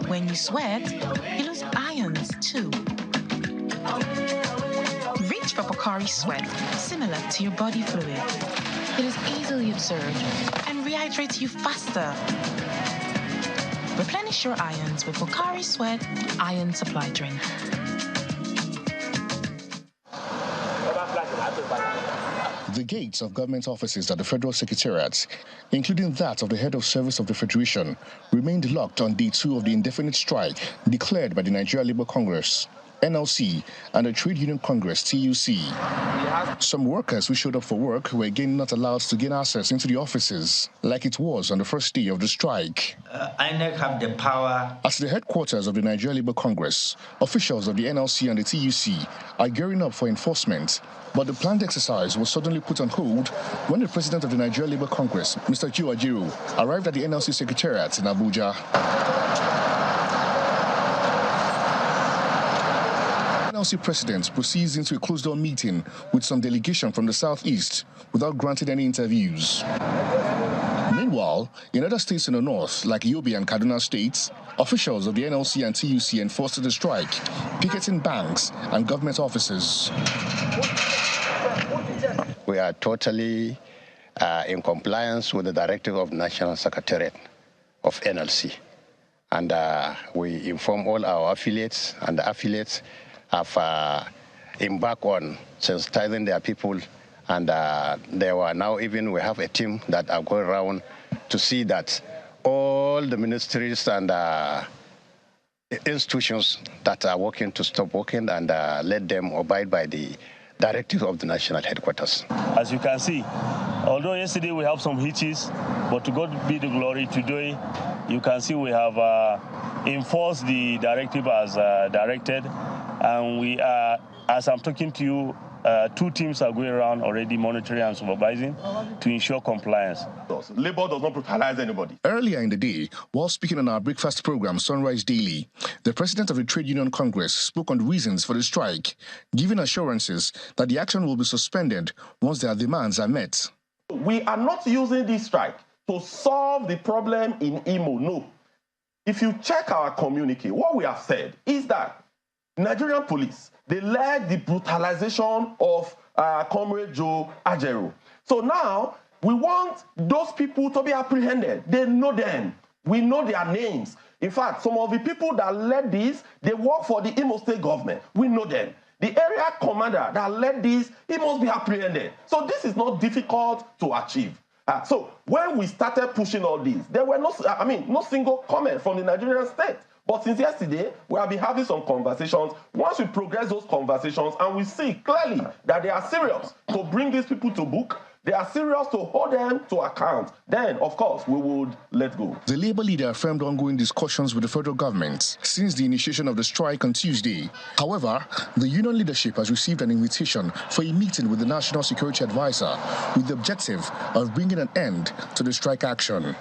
When you sweat, you lose ions too. Reach for Pocari Sweat, similar to your body fluid. It is easily absorbed and rehydrates you faster. Replenish your ions with Pocari Sweat Iron Supply Drink. The gates of government offices at the Federal Secretariat, including that of the Head of Service of the Federation, remained locked on day 2 of the indefinite strike declared by the Nigeria Labour Congress. NLC, and the Trade Union Congress, TUC. Some workers who showed up for work were again not allowed to gain access into the offices, like it was on the first day of the strike. INEC have the power. At the headquarters of the Nigeria Labour Congress, officials of the NLC and the TUC are gearing up for enforcement, but the planned exercise was suddenly put on hold when the president of the Nigeria Labour Congress, Mr. Joe Ajiru, arrived at the NLC Secretariat in Abuja. NLC president proceeds into a closed-door meeting with some delegation from the southeast without granting any interviews. Meanwhile, in other states in the north, like Yobe and Kaduna states, officials of the NLC and TUC enforced the strike, picketing banks and government offices. We are totally in compliance with the directive of the National Secretariat of NLC. And we inform all our affiliates, and the affiliates have embarked on sensitizing their people. And there were now even, we have a team that are going around to see that all the ministries and institutions that are working to stop working and let them abide by the directive of the national headquarters. As you can see, although yesterday we have some hitches, but to God be the glory, today you can see we have enforced the directive as directed, and we are, as I'm talking to you, 2 teams are going around already monitoring and supervising to ensure compliance. Labour does not brutalize anybody. Earlier in the day, while speaking on our breakfast program, Sunrise Daily, the president of the Trade Union Congress spoke on reasons for the strike, giving assurances that the action will be suspended once their demands are met. We are not using this strike to solve the problem in Imo, no. If you check our communique, what we have said is that Nigerian police, they led the brutalization of Comrade Joe Ajiru. So now, we want those people to be apprehended. They know them. We know their names. In fact, some of the people that led this, they work for the Imo State government. We know them. The area commander that led this, he must be apprehended. So this is not difficult to achieve. So when we started pushing all this, there were no single comment from the Nigerian state. But since yesterday, we have been having some conversations. Once we progress those conversations and we see clearly that they are serious to bring these people to book, they are serious to hold them to account, then, of course, we would let go. The Labour leader affirmed ongoing discussions with the federal government since the initiation of the strike on Tuesday. However, the union leadership has received an invitation for a meeting with the National Security Advisor with the objective of bringing an end to the strike action.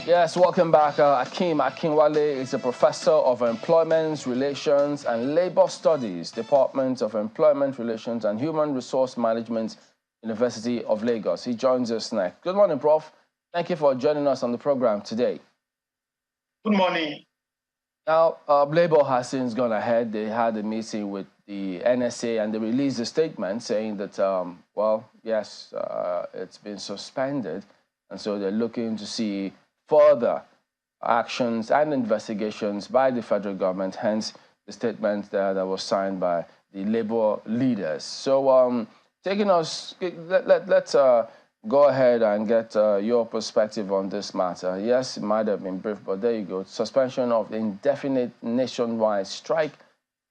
Yes, welcome back. Akim Akinwale is a professor of Employment Relations and Labor Studies, Department of Employment Relations and Human Resource Management, University of Lagos. He joins us next. Good morning, Prof. Thank you for joining us on the program today. Good morning. Now, Labour has since gone ahead. They had a meeting with the NSA and they released a statement saying that, it's been suspended. And so they're looking to see further actions and investigations by the federal government, hence the statement that was signed by the Labour leaders. So let's go ahead and get your perspective on this matter. Yes, it might have been brief, but there you go. Suspension of indefinite nationwide strike.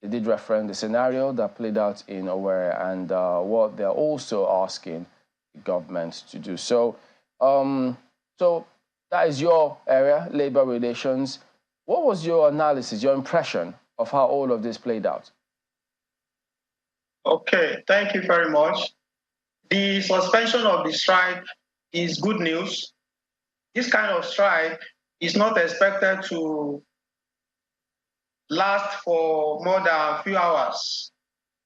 They did reference the scenario that played out in Owerri and what they're also asking the government to do. So, that is your area, labor relations. What was your analysis, your impression of how all of this played out? Okay, thank you very much. The suspension of the strike is good news. This kind of strike is not expected to last for more than a few hours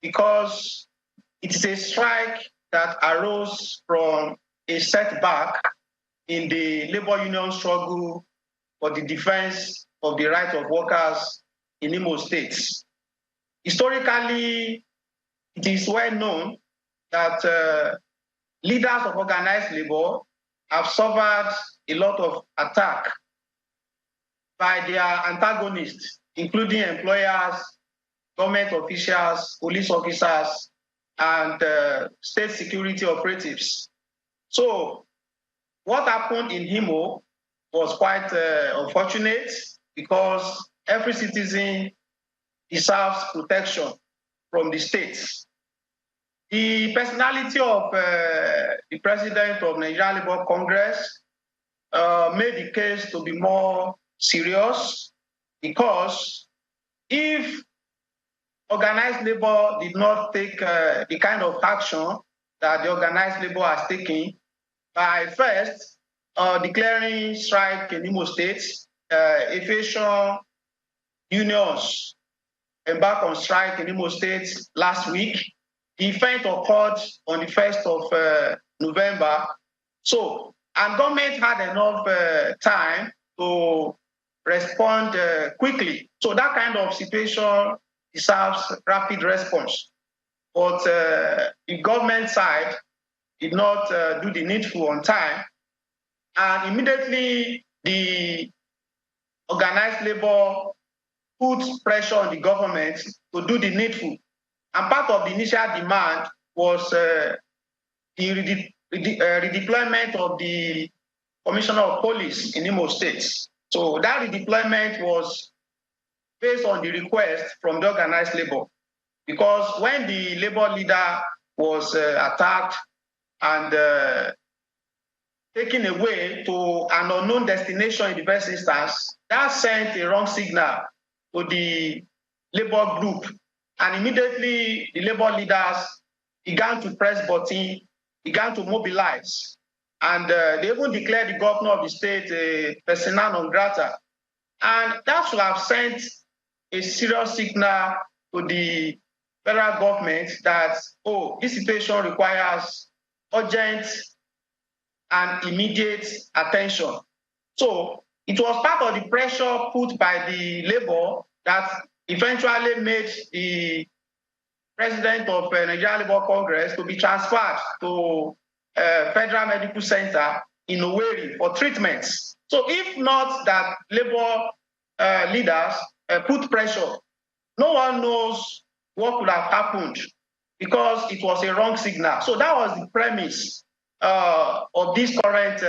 because it is a strike that arose from a setback in the labor union struggle for the defense of the rights of workers in Imo State. Historically, it is well known that leaders of organized labor have suffered a lot of attack by their antagonists, including employers, government officials, police officers, and state security operatives. So what happened in Imo was quite unfortunate because every citizen deserves protection from the states. The personality of the president of Nigerian Labour Congress made the case to be more serious because if organized labor did not take the kind of action that the organized labor has taken by first declaring strike in Imo State, aviation unions embarked on strike in Imo State last week. The event occurred on the 1st of November. So, and government had enough time to respond quickly. So that kind of situation deserves rapid response. But the government side did not do the needful on time. And immediately the organized labor put pressure on the government to do the needful. And part of the initial demand was the redeployment of the Commissioner of Police in Imo State. So that redeployment was based on the request from the organized labor. Because when the labor leader was attacked and taken away to an unknown destination in the first instance, that sent a wrong signal to the labor group. And immediately the labor leaders began to press button, began to mobilize. And they even declared the governor of the state a persona non grata. And that should have sent a serious signal to the federal government that, oh, this situation requires urgent and immediate attention. So it was part of the pressure put by the labor that eventually made the president of Nigerian Labour Congress to be transferred to Federal Medical Center in Owerri for treatments. So if not that labor leaders put pressure, no one knows what could have happened because it was a wrong signal. So that was the premise of this current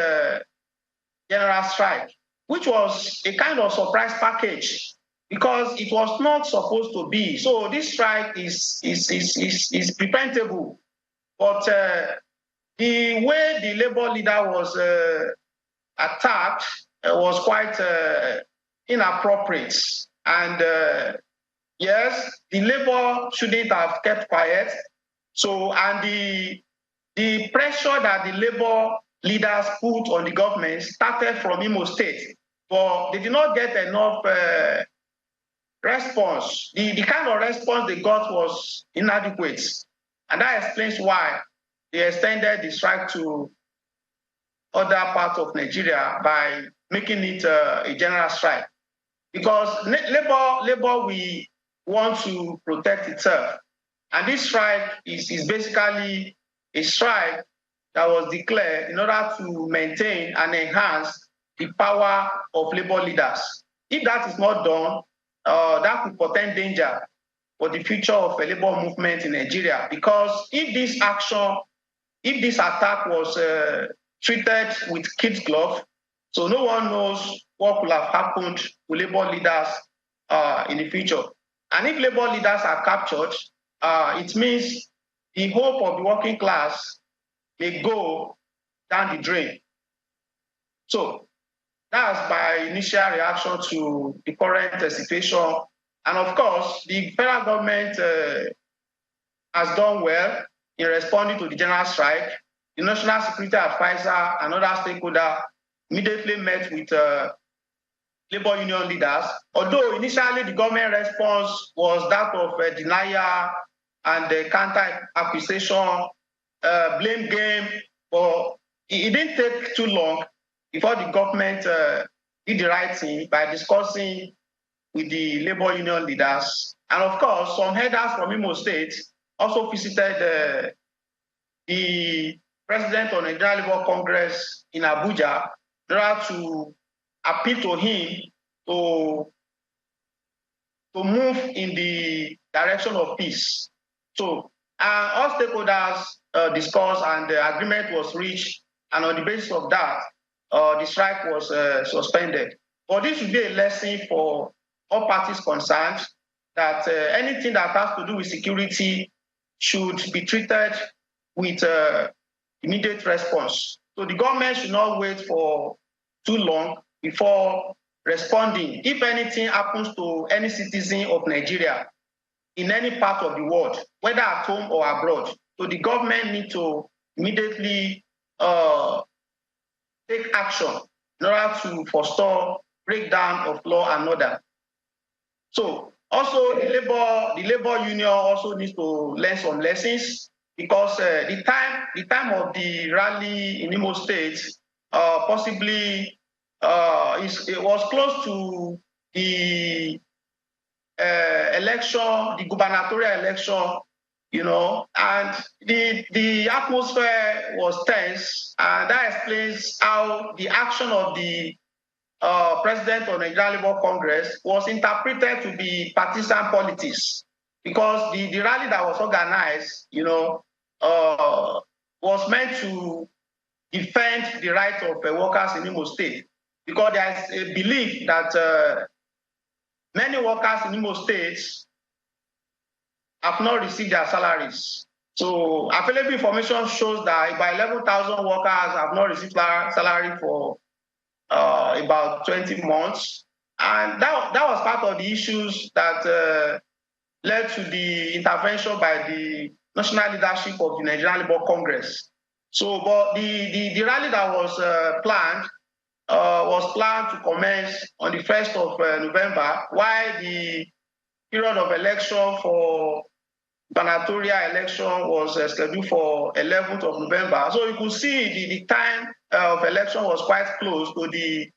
general strike, which was a kind of surprise package because it was not supposed to be. So this strike is preventable. But the way the labor leader was attacked was quite inappropriate. And yes, the labor shouldn't have kept quiet. So, and the pressure that the labor leaders put on the government started from Imo State, but they did not get enough response. The kind of response they got was inadequate. And that explains why they extended the strike to other parts of Nigeria by making it a general strike. Because labor we want to protect itself. And this strike is basically a strike that was declared in order to maintain and enhance the power of labor leaders. If that is not done, that could portend danger for the future of a labor movement in Nigeria. Because if this attack was treated with kid glove, so no one knows what could have happened to labor leaders in the future. And if labor leaders are captured, it means the hope of the working class may go down the drain. So that's my initial reaction to the current situation. And of course, the federal government has done well in responding to the general strike. The National Security Advisor and other stakeholders immediately met with labor union leaders. Although initially the government response was that of denial and counter-accusation, blame game, but it didn't take too long before the government did the right thing by discussing with the labor union leaders. And of course, some headers from Imo State also visited the president of the Nigerian Labour Congress in Abuja in order to appeal to him to move in the direction of peace. So all stakeholders discussed and the agreement was reached, and on the basis of that, the strike was suspended. But this should be a lesson for all parties concerned that anything that has to do with security should be treated with immediate response. So the government should not wait for too long before responding. If anything happens to any citizen of Nigeria in any part of the world, whether at home or abroad, so the government needs to immediately take action in order to forestall breakdown of law and order. So also the labor union also needs to learn some lessons, because the time of the rally in Imo State possibly it was close to the election, the gubernatorial election, you know, and the atmosphere was tense, and that explains how the action of the president of the Nigerian Labour Congress was interpreted to be partisan politics, because the rally that was organized, you know, was meant to defend the rights of workers in Imo State, because there is a belief that many workers in Imo State have not received their salaries. So available information shows that about 11,000 workers have not received salary for about 20 months. And that was part of the issues that led to the intervention by the national leadership of the Nigerian Labour Congress. So, but the rally that was planned to commence on the 1st of November, while the period of election for gubernatorial election was scheduled for 11th of November. So you could see the time of election was quite close to the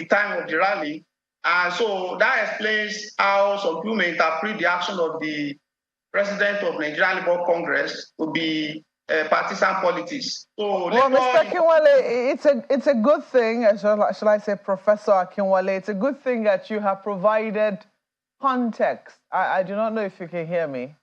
time of the rally. And so that explains how some people may interpret the action of the president of the Nigerian Labour Congress to be partisan politics. So, well, Mr. Akinwale, it's a good thing, shall I say, Professor Akinwale, it's a good thing that you have provided context. I do not know if you can hear me.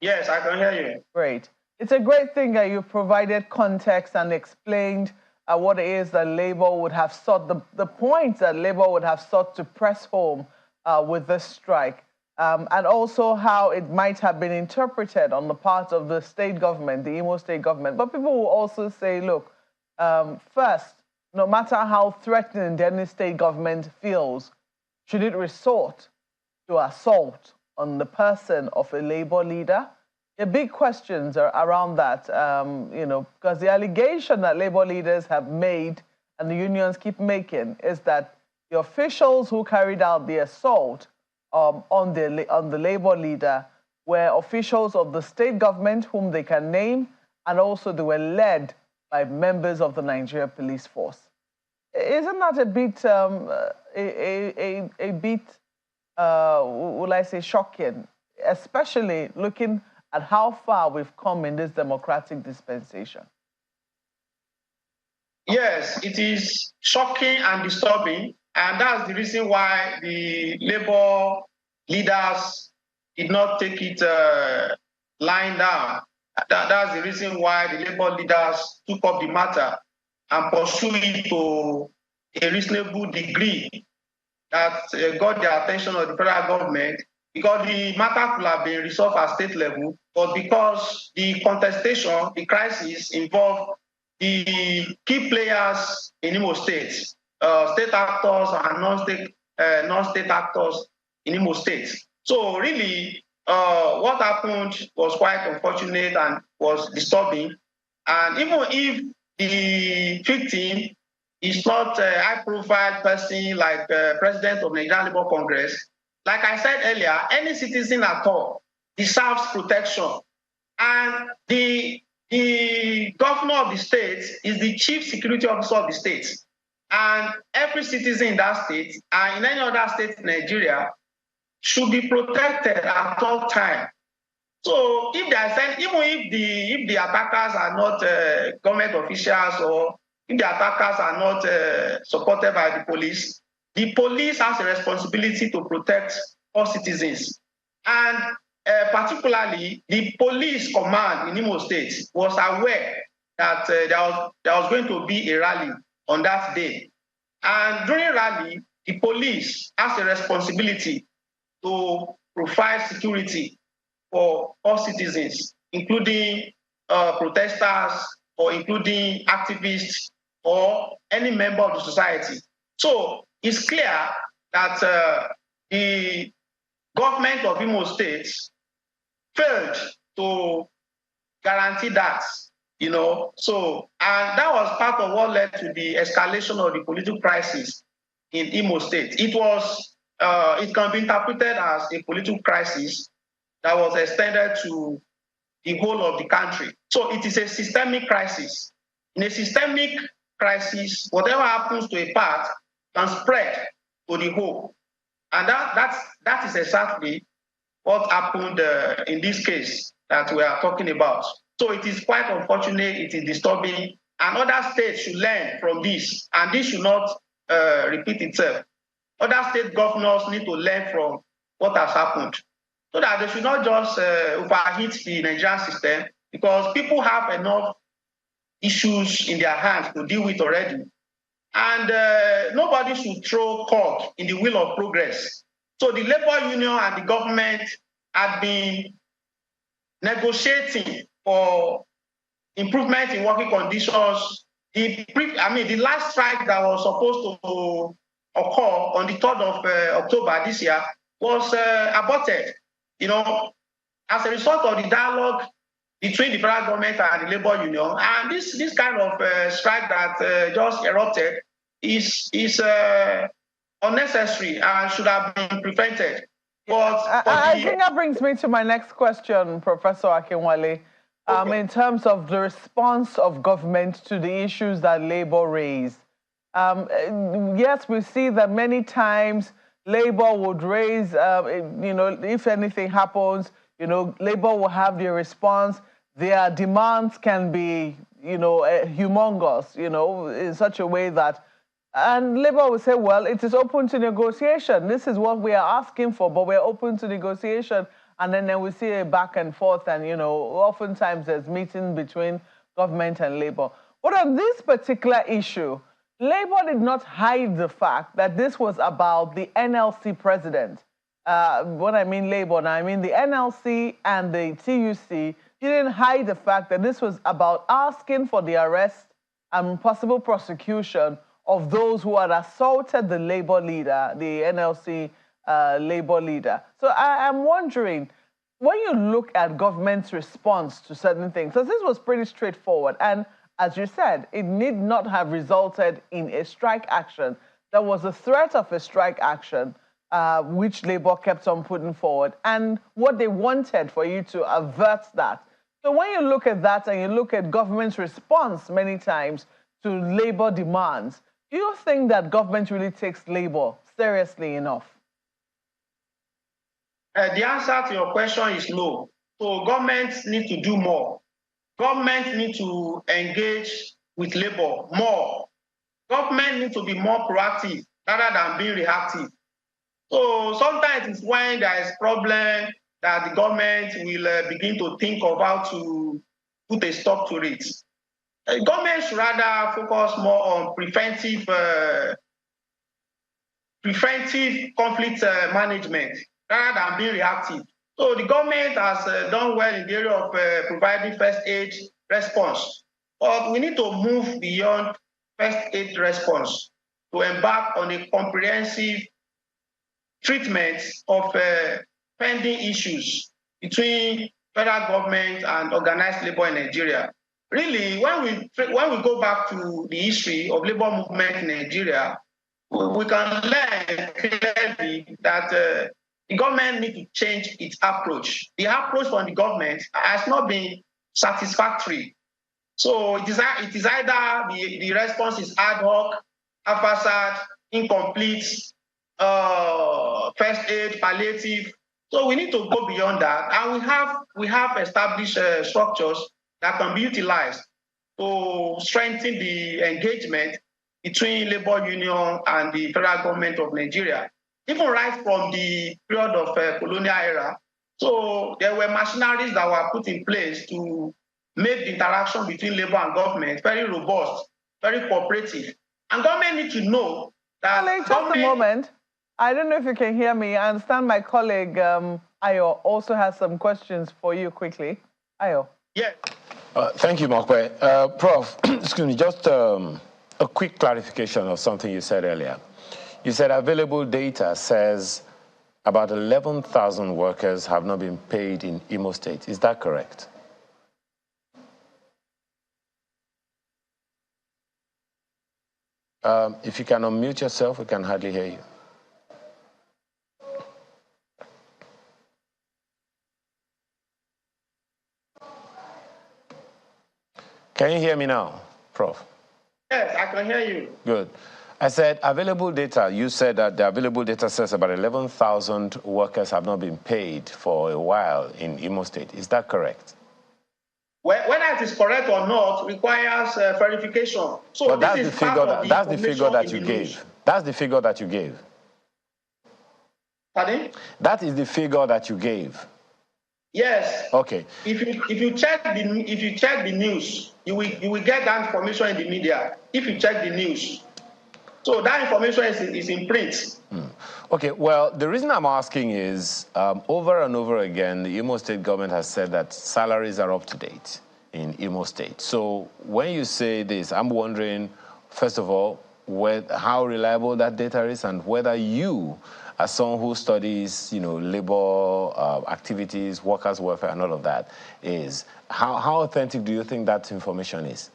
Yes, I can hear you. Great. It's a great thing that you provided context and explained what it is that Labour would have sought, the points that Labour would have sought to press home with this strike. And also how it might have been interpreted on the part of the state government, the Imo state government. But people will also say, look, first, no matter how threatening any state government feels, should it resort to assault on the person of a Labour leader? The big questions are around that, you know, because the allegation that Labour leaders have made and the unions keep making is that the officials who carried out the assault on the Labour leader were officials of the state government whom they can name, and also they were led by members of the Nigeria Police Force. Isn't that a bit, will I say, shocking, especially looking at how far we've come in this democratic dispensation? Yes, it is shocking and disturbing. And that's the reason why the Labour leaders did not take it lying down. That's the reason why the Labour leaders took up the matter and pursued it to a reasonable degree that got the attention of the federal government, because the matter could have been resolved at state level, but because the contestation, the crisis involved the key players in Imo State, state actors and non-state actors in Imo State. So really, what happened was quite unfortunate and was disturbing. And even if the victim is not a high-profile person like President of the Nigerian Labour Congress, like I said earlier, any citizen at all deserves protection. And the governor of the state is the chief security officer of the state. And every citizen in that state and in any other state in Nigeria should be protected at all times. So if they are sent, even if the attackers are not government officials, or if the attackers are not supported by the police has a responsibility to protect all citizens. And particularly, the police command in Imo State was aware that there was going to be a rally on that day. And during rally, the police has a responsibility to provide security for all citizens, including protesters, or including activists, or any member of the society. So it's clear that the government of Imo State failed to guarantee that, you know. So, and that was part of what led to the escalation of the political crisis in Imo State. It can be interpreted as a political crisis that was extended to the whole of the country. So it is a systemic crisis. In a systemic crisis, whatever happens to a part can spread to the whole. And that is exactly what happened in this case that we are talking about. So it is quite unfortunate, it is disturbing, and other states should learn from this, and this should not repeat itself. Other state governors need to learn from what has happened, so that they should not just overheat the Nigerian system, because people have enough issues in their hands to deal with already. And nobody should throw cog in the wheel of progress. So the labor union and the government have been negotiating for improvement in working conditions. The last strike that was supposed to occur on the 3rd of October this year was aborted. You know, as a result of the dialogue between the federal government and the labor union, and this kind of strike that just erupted is unnecessary and should have been prevented. But I think that brings me to my next question, Professor Akinwale. Okay. In terms of the response of government to the issues that labor raised. Yes, we see that many times labor would raise, if anything happens, labor will have their response. Their demands can be, humongous, in such a way that, and labor will say, well, it is open to negotiation. This is what we are asking for, but we're open to negotiation. And then we see a back and forth, and, oftentimes there's meetings between government and labor. But on this particular issue, labor did not hide the fact that this was about the NLC president. When I mean labor, now I mean the NLC and the TUC didn't hide the fact that this was about asking for the arrest and possible prosecution of those who had assaulted the labor leader, the NLC labor leader. So I'm wondering, when you look at government's response to certain things, because this was pretty straightforward, and as you said, it need not have resulted in a strike action. There was a threat of a strike action, which labor kept on putting forward, and what they wanted for you to avert that. So when you look at that and you look at government's response many times to labor demands, do you think that government really takes labor seriously enough? The answer to your question is no. So governments need to do more. Government need to engage with labor more. Government need to be more proactive rather than being reactive. So sometimes it's when there is problem that the government will begin to think of how to put a stop to it. Government should rather focus more on preventive conflict management rather than being reactive. So the government has done well in the area of providing first aid response, but we need to move beyond first aid response to embark on a comprehensive treatment of pending issues between federal government and organized labor in Nigeria. Really, when we go back to the history of labor movement in Nigeria, we can learn clearly that the government needs to change its approach. The approach from the government has not been satisfactory. So it is either the response is ad hoc, haphazard, incomplete, first aid, palliative. So we need to go beyond that, and we have established structures that can be utilized to strengthen the engagement between labor union and the federal government of Nigeria, even right from the period of colonial era. So there were machineries that were put in place to make the interaction between labor and government very robust, very cooperative. And government need to know that just a moment. I don't know if you can hear me. I understand my colleague Ayo also has some questions for you quickly. Ayo. Yes. Thank you, Mokwe. Prof, excuse me, just a quick clarification of something you said earlier. You said available data says about 11,000 workers have not been paid in Imo State. Is that correct? If you can unmute yourself, we can hardly hear you. Can you hear me now, Prof? Yes, I can hear you. Good. I said available data. You said that the available data says about 11,000 workers have not been paid for a while in Imo State. Is that correct? Whether it is correct or not requires verification. So but this is part of that's the figure that you gave. That's the figure that you gave. Pardon? That is the figure that you gave. Yes. Okay. If you check the news, you will get that information in the media. If you check the news, so that information is in print. Okay. Well, the reason I'm asking is over and over again, the Imo State government has said that salaries are up to date in Imo State. So when you say this, I'm wondering, first of all, how reliable that data is, and whether you, as someone who studies, labor activities, workers' welfare, and all of that, is how authentic do you think that information is?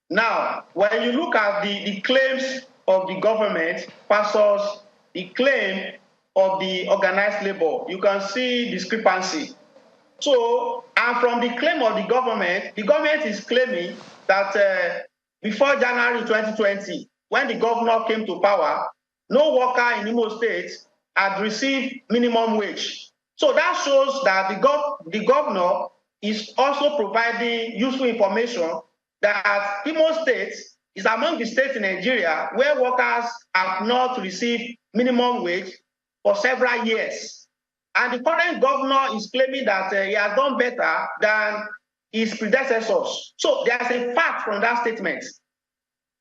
Now, when you look at the claims of the government versus the claim of the organized labor, you can see discrepancy. So, and from the claim of the government is claiming that before January 2020, when the governor came to power, no worker in Imo State had received minimum wage. So that shows that the governor is also providing useful information that Imo State is among the states in Nigeria where workers have not received minimum wage for several years. And the current governor is claiming that he has done better than his predecessors. So there's a fact from that statement,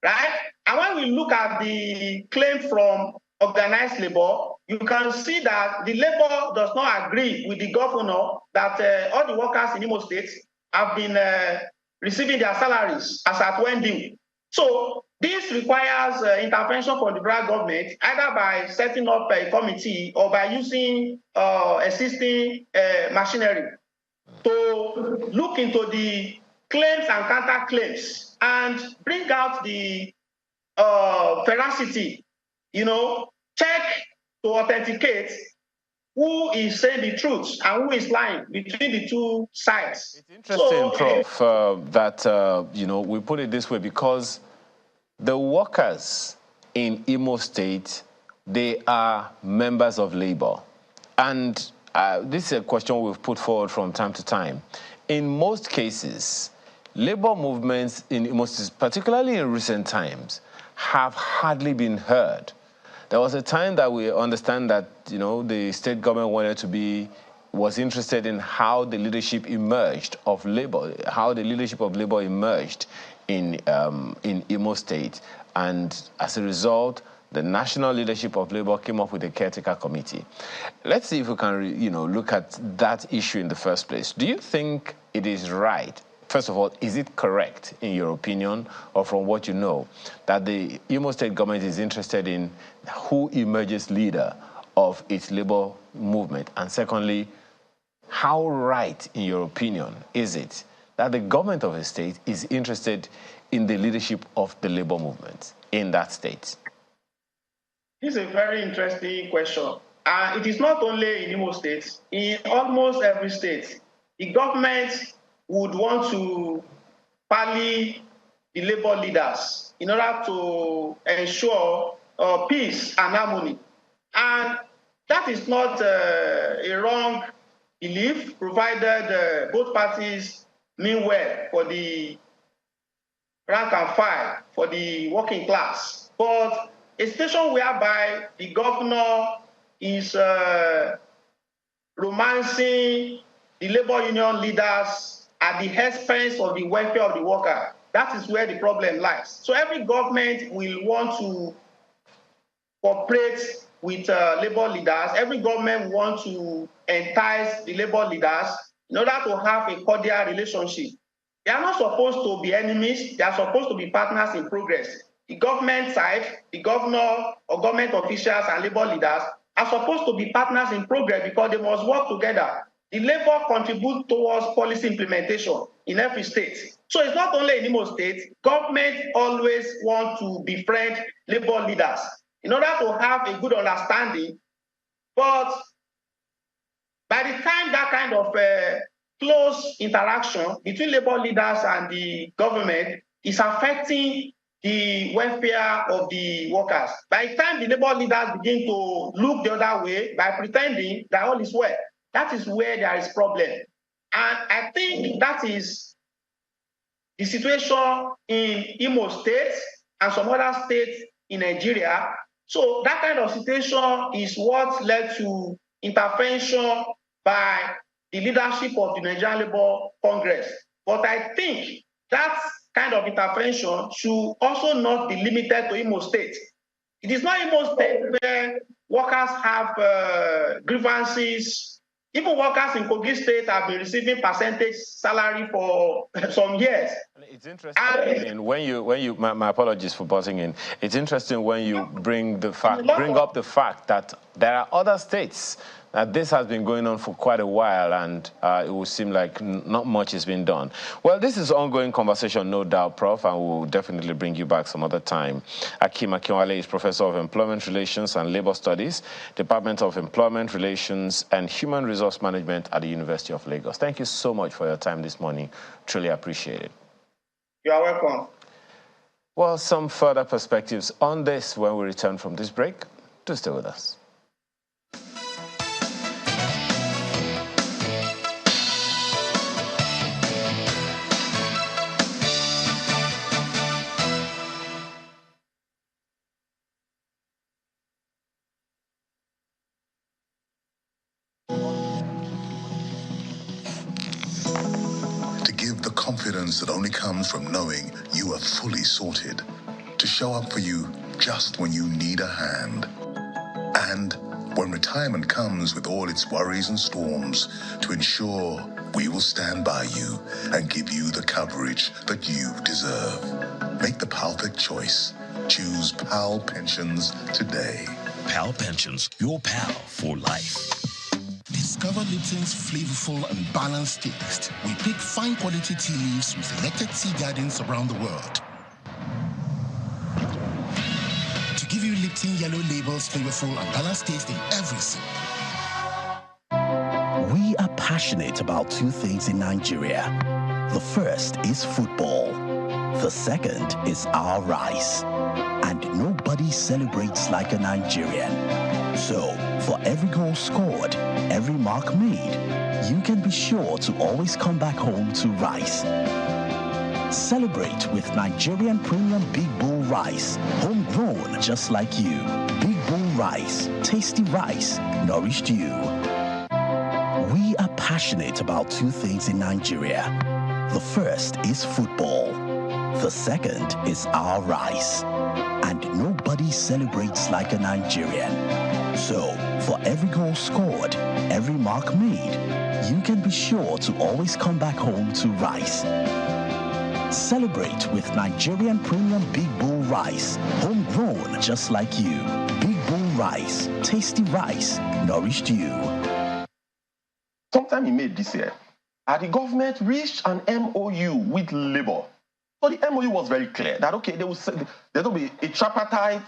right? And when we look at the claim from organized labor, you can see that the labor does not agree with the governor that all the workers in Imo State have been receiving their salaries as at when due. So this requires intervention from the federal government, either by setting up a committee or by using existing machinery to look into the claims and counterclaims and bring out the veracity, check to authenticate who is saying the truth and who is lying between the two sides. It's interesting, Prof, that, we put it this way, because the workers in Imo State, they are members of labor. And this is a question we've put forward from time to time. In most cases, labor movements in Imo State, particularly in recent times, have hardly been heard. There was a time that we understand that, the state government was interested in how the leadership emerged of labor, how the leadership of labor emerged in Imo State. And as a result, the national leadership of labor came up with a caretaker committee. Let's see if we can, look at that issue in the first place. Do you think it is right? First of all, is it correct, in your opinion, or from what you know, that the Imo State government is interested in who emerges leader of its labor movement? And secondly, how right, in your opinion, is it that the government of a state is interested in the leadership of the labor movement in that state? This is a very interesting question. It is not only in Imo State. In almost every state, the government would want to rally the labor leaders in order to ensure peace and harmony. And that that is not a wrong belief, provided both parties mean well for the rank and file, for the working class. But a situation whereby the governor is romancing the labor union leaders at the expense of the welfare of the worker, that is where the problem lies. So every government will want to cooperate with labor leaders. Every government will want to entice the labor leaders in order to have a cordial relationship. They are not supposed to be enemies. They are supposed to be partners in progress. The government side, the governor or government officials and labor leaders are supposed to be partners in progress because they must work together. The labor contributes towards policy implementation in every state. So it's not only in Imo State, government always want to befriend labor leaders in order to have a good understanding. But by the time that kind of close interaction between labor leaders and the government is affecting the welfare of the workers, by the time the labor leaders begin to look the other way by pretending that all is well, that is where there is problem. And I think that is the situation in Imo State and some other states in Nigeria. So that kind of situation is what led to intervention by the leadership of the Nigerian Labour Congress. But I think that kind of intervention should also not be limited to Imo State. It is not Imo State where workers have grievances. Even workers in Kogi State have been receiving percentage salary for some years. It's interesting my apologies for buzzing in. It's interesting when you bring up the fact that there are other states that this has been going on for quite a while, and it would seem like not much has been done. Well, this is ongoing conversation, no doubt, Prof, and we'll definitely bring you back some other time. Akim Akinwale is Professor of Employment Relations and Labor Studies, Department of Employment Relations and Human Resource Management at the University of Lagos. Thank you so much for your time this morning. Truly appreciate it. You are welcome. Well, some further perspectives on this when we return from this break. Do stay with us. Confidence that only comes from knowing you are fully sorted, to show up for you just when you need a hand. And when retirement comes with all its worries and storms, to ensure we will stand by you and give you the coverage that you deserve. Make the perfect choice. Choose PAL Pensions today. PAL Pensions, your pal for life. Discover Lipton's flavorful and balanced taste. We pick fine quality tea leaves from selected tea gardens around the world to give you Lipton Yellow Label's flavorful and balanced taste in every sip. We are passionate about two things in Nigeria. The first is football. The second is our rice. And nobody celebrates like a Nigerian. So, for every goal scored, every mark made, you can be sure to always come back home to rice. Celebrate with Nigerian Premium Big Bowl Rice, homegrown just like you. Big Bowl Rice, tasty rice, nourished you. We are passionate about two things in Nigeria. The first is football. The second is our rice. And nobody celebrates like a Nigerian. So, for every goal scored, every mark made, you can be sure to always come back home to rice. Celebrate with Nigerian Premium Big Bowl Rice, homegrown just like you. Big Bowl Rice, tasty rice, nourished you. Sometime in May this year, the government reached an MOU with Labour. So the MOU was very clear that, okay, there will be a tripartite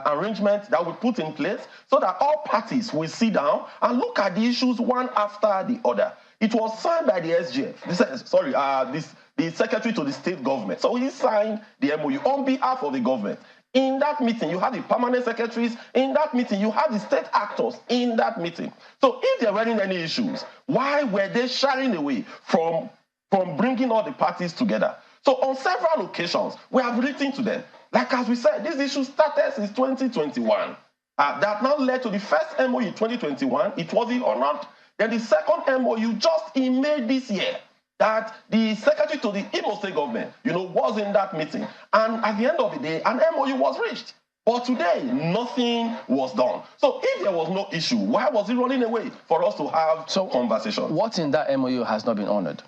arrangement that will be put in place so that all parties will sit down and look at the issues one after the other. It was signed by the SGF, the secretary to the state government. So he signed the MOU on behalf of the government. In that meeting, you had the permanent secretaries. In that meeting, you had the state actors in that meeting. So if there weren't any issues, why were they shying away from bringing all the parties together? So on several occasions, we have written to them. Like as we said, this issue started since 2021. That now led to the first MOU in 2021. It wasn't honored. Then the second MOU just in May this year, that the secretary to the Imo State government, was in that meeting. And at the end of the day, an MOU was reached. But today, nothing was done. So if there was no issue, why was he running away for us to have conversation? What in that MOU has not been honored?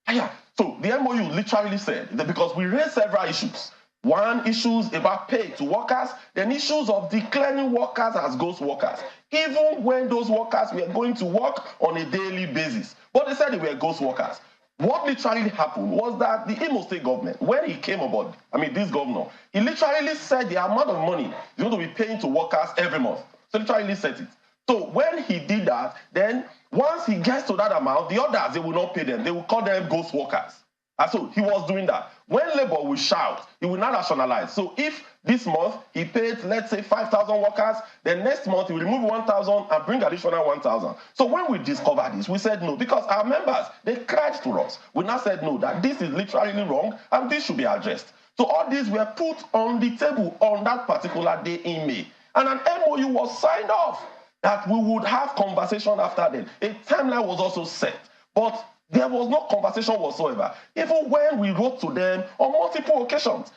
Yeah. So the MOU literally said that because we raised several issues. One, issues about pay to workers, then issues of declaring workers as ghost workers, even when those workers were going to work on a daily basis. But they said they were ghost workers. What literally happened was that the Imo State government, when he came aboard, this governor, he literally said the amount of money he's going to be paying to workers every month. So literally said it. So when he did that, then once he gets to that amount, the others, they will not pay them. They will call them ghost workers. And so he was doing that. When labor will shout, he will not rationalize. So if this month he paid, let's say, 5,000 workers, then next month he will remove 1,000 and bring additional 1,000. So when we discovered this, we said no, because our members, they cried to us. We now said no, that this is literally wrong and this should be addressed. So all these were put on the table on that particular day in May. And an MOU was signed off that we would have conversation after then. A timeline was also set. But there was no conversation whatsoever, even when we wrote to them on multiple occasions.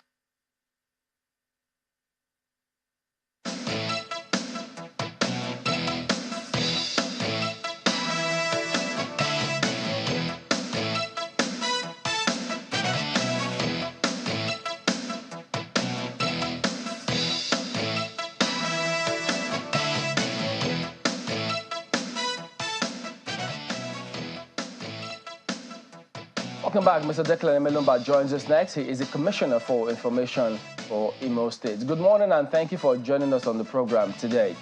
Welcome back. Mr. Declan Emelumba joins us next. He is the Commissioner for Information for Imo State. Good morning and thank you for joining us on the program today.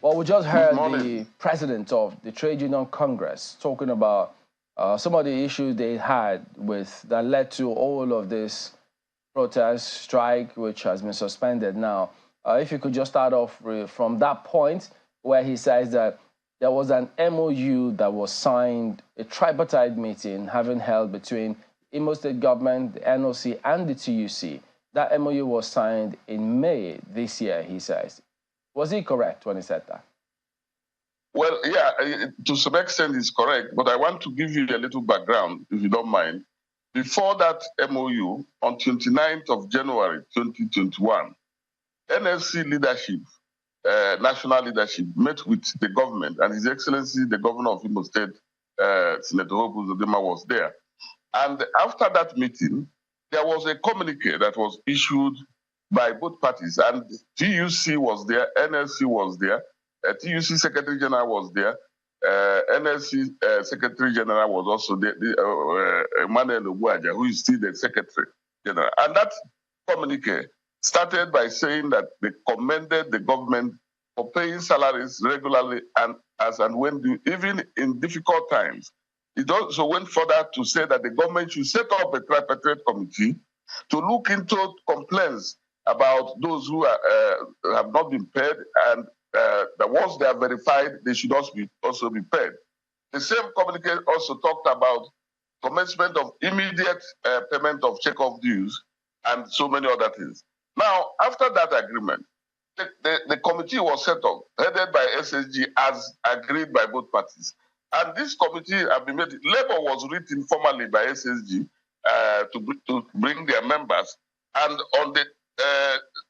Well, we just heard the president of the Trade Union Congress talking about some of the issues they had that led to all of this protest strike, which has been suspended now. If you could just start off from that point where he says that there was an MOU that was signed, a tripartite meeting having held between Imo State government, the NOC, and the TUC. That MOU was signed in May this year, he says. Was he correct when he said that? Well, yeah, to some extent it's correct, but I want to give you a little background, if you don't mind. Before that MOU, on 29th of January 2021, NLC leadership, national leadership, met with the government, and His Excellency, the Governor of Imo State, Senator Hope Uzodimma, was there. And after that meeting, there was a communique that was issued by both parties, and TUC was there, NLC was there, TUC Secretary General was there, NLC Secretary General was also there, Emmanuel Ogbuaja, who is still the Secretary General. And that communique started by saying that they commended the government for paying salaries regularly and as and when due, even in difficult times. It also went further to say that the government should set up a tripartite committee to look into complaints about those who have not been paid, and that once they are verified, they should also be paid. The same communique also talked about commencement of immediate payment of check-off dues and so many other things. Now, after that agreement, the committee was set up, headed by SSG, as agreed by both parties. And this committee have been made, labor was written formally by SSG to bring their members. And on the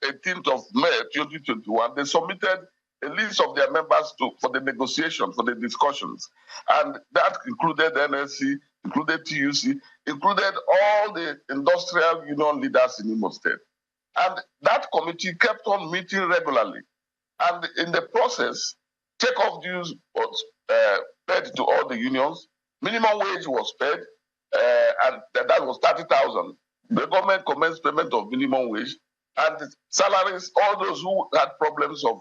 18th of May 2021, they submitted a list of their members for the negotiation, for the discussions. And that included NLC, included TUC, included all the industrial union leaders in Imo State. And that committee kept on meeting regularly. And in the process, check-off dues was paid to all the unions. Minimum wage was paid, and that was 30,000. The government commenced payment of minimum wage, and the salaries, all those who had problems of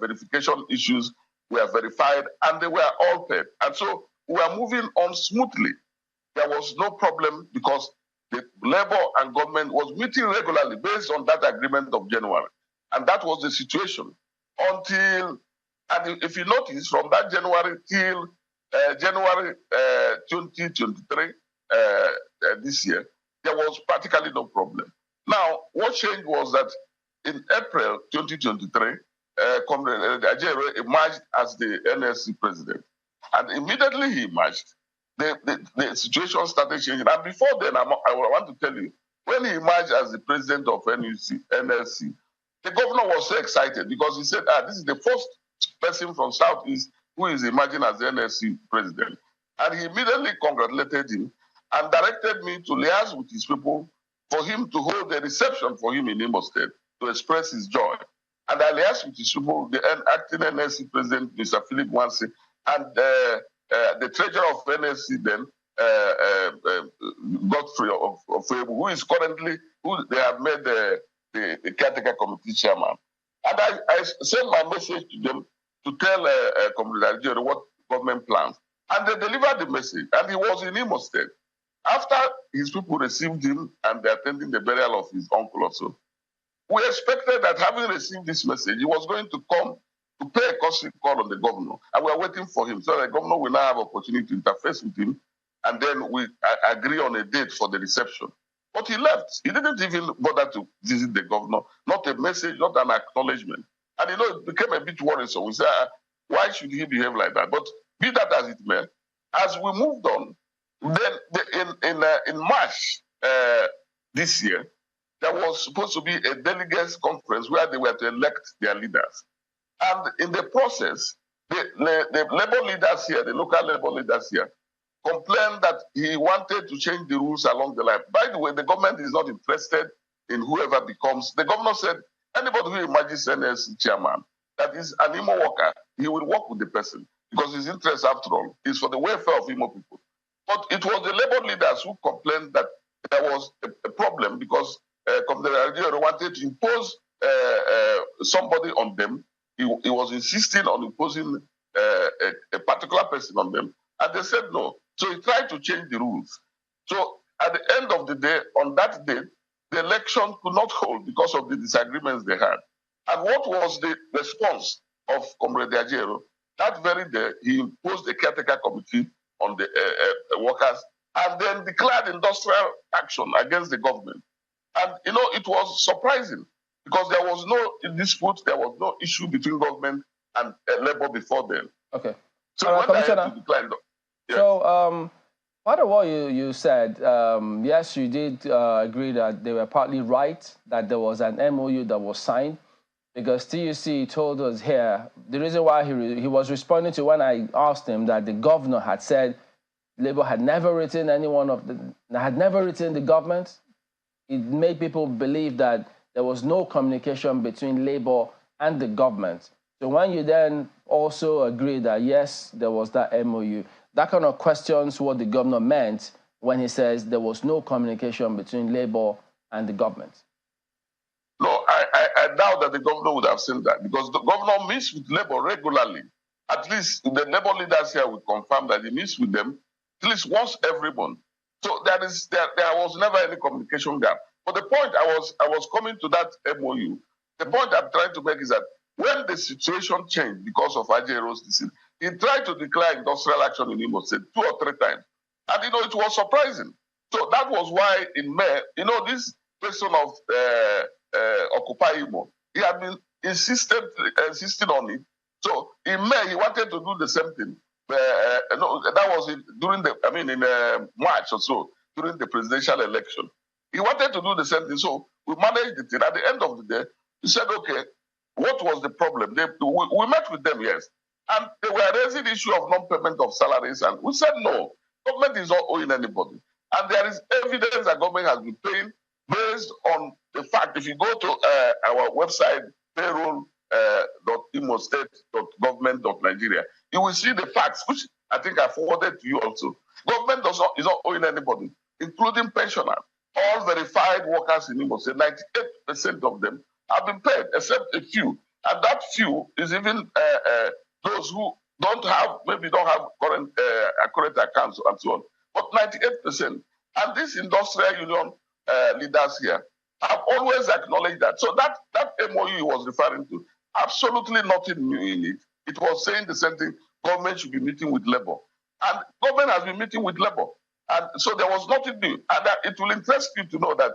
verification issues were verified, and they were all paid. And so we were moving on smoothly. There was no problem because the labor and government was meeting regularly based on that agreement of January. And that was the situation until, and if you notice, from that January till January 2023, this year, there was practically no problem. Now, what changed was that in April 2023, Comrade Ajero emerged as the NSC president. And immediately he emerged, the situation started changing. And before then, I want to tell you, when he emerged as the president of NSC, the governor was so excited because he said, this is the first person from Southeast who is emerging as the NSC president. And he immediately congratulated him and directed me to liaise with his people for him to hold a reception for him in Imo State to express his joy. And I liaised with his people, the acting NSC president, Mr. Philip Wansi, and the treasurer of NSC then, Godfrey of who is currently, who they have made the caretaker committee chairman. And I sent my message to them to tell Comrade Ajero what government plans. And they delivered the message, and he was in Imo State. After his people received him and they attended the burial of his uncle also, we expected that having received this message, he was going to come to pay a courtesy call on the governor. And we are waiting for him. So the governor will now have opportunity to interface with him. And then we agree on a date for the reception. But he left. He didn't even bother to visit the governor. Not a message, not an acknowledgement. And it became a bit worrisome. We said, why should he behave like that? But be that as it may, as we moved on, then in March this year, there was supposed to be a delegates conference where they were to elect their leaders. And in the process, the labor leaders here, the local labor leaders here, complained that he wanted to change the rules along the line. By the way, the government is not interested in whoever becomes. The governor said, anybody who emerges NSC chairman, that is an Imo worker, he will work with the person because his interest, after all, is for the welfare of Imo people. But it was the labor leaders who complained that there was a problem because Comrade Ajero wanted to impose somebody on them. He was insisting on imposing a particular person on them. And they said no. So he tried to change the rules. So at the end of the day, on that day, the election could not hold because of the disagreements they had. And what was the response of Comrade Ajero? That very day, he imposed a caretaker committee on the workers and then declared industrial action against the government. And, it was surprising because there was no dispute, there was no issue between government and labor before then. Okay. So when Commissioner, I declined, yes. So part of what you said, yes, you did agree that they were partly right, that there was an MOU that was signed, because TUC told us here, the reason why he was responding to when I asked him that the governor had said Labour had never written had never written the government. It made people believe that there was no communication between Labour and the government. So when you then also agree that, yes, there was that MOU, that kind of questions what the governor meant when he says there was no communication between Labour and the government. No, I doubt that the governor would have said that because the governor meets with Labour regularly. At least the Labour leaders here will confirm that he meets with them at least once every month. So there was never any communication gap. But the point I was coming to that MOU, the point I'm trying to make is that when the situation changed because of Ajero's decision, he tried to declare industrial action in Imo State 2 or 3 times. And, it was surprising. So that was why in May, this person of Occupy Imo, he had been insisting on it. So in May, he wanted to do the same thing. That was in March or so, during the presidential election. He wanted to do the same thing. So we managed it. At the end of the day, he said, okay, what was the problem? We met with them, yes. And they were raising the issue of non-payment of salaries. And we said, no, government is not owing anybody. And there is evidence that government has been paying based on the fact, if you go to our website, payroll.imostate.government.nigeria, you will see the facts, which I think I forwarded to you also. Government is not owing anybody, including pensioners. All verified workers in Imo State, 98% of them have been paid, except a few. And that few is even those who maybe don't have current accurate accounts and so on. But 98%. And these industrial union leaders here have always acknowledged that. So that MOU he was referring to, absolutely nothing new in it. It was saying the same thing, government should be meeting with labor. And government has been meeting with labor. And so there was nothing new. And it will interest you to know that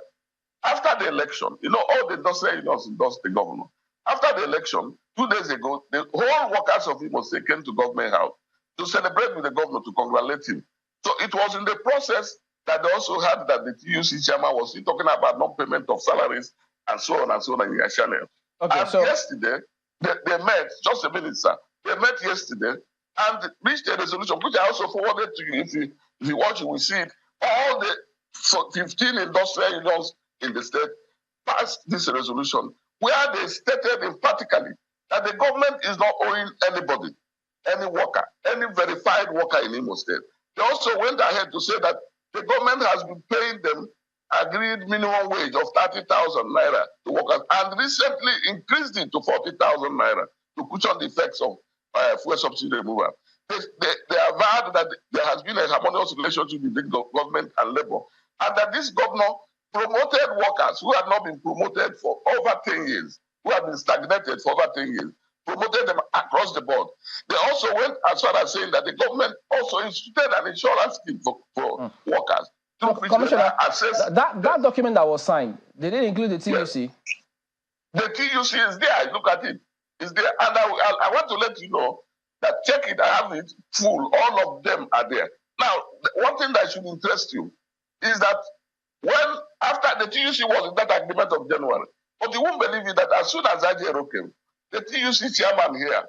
after the election, all the industrial unions endorsed the governor. After the election, 2 days ago, the whole workers of Imo State came to government house to celebrate with the governor, to congratulate him. So it was in the process that they also heard that the TUC chairman was still talking about non-payment of salaries and so on in their channel. Okay, and yesterday, they met, just a minute, sir, they met yesterday and reached a resolution, which I also forwarded to you. If you watch it, we see it. All the 15 industrial unions in the state passed this resolution where they stated emphatically that the government is not owing anybody, any worker, any verified worker in Imo State. They also went ahead to say that the government has been paying them agreed minimum wage of 30,000 naira to workers and recently increased it to 40,000 naira to cushion the effects of fuel subsidy removal. They have vowed that there has been a harmonious relationship between government and labor, and that this governor promoted workers who had not been promoted for over 10 years, who had been stagnated for over 10 years, promoted them across the board. They also went as far as saying that the government also instituted an insurance scheme for workers. So, Commissioner, that document that was signed, did it include the TUC? Yes. The TUC is there. Look at it. It's there. And I want to let you know that check it. I have it full. All of them are there. Now, one thing that should interest you is that after the TUC was in that agreement of January, but you won't believe it that as soon as Ajero came, the TUC chairman here,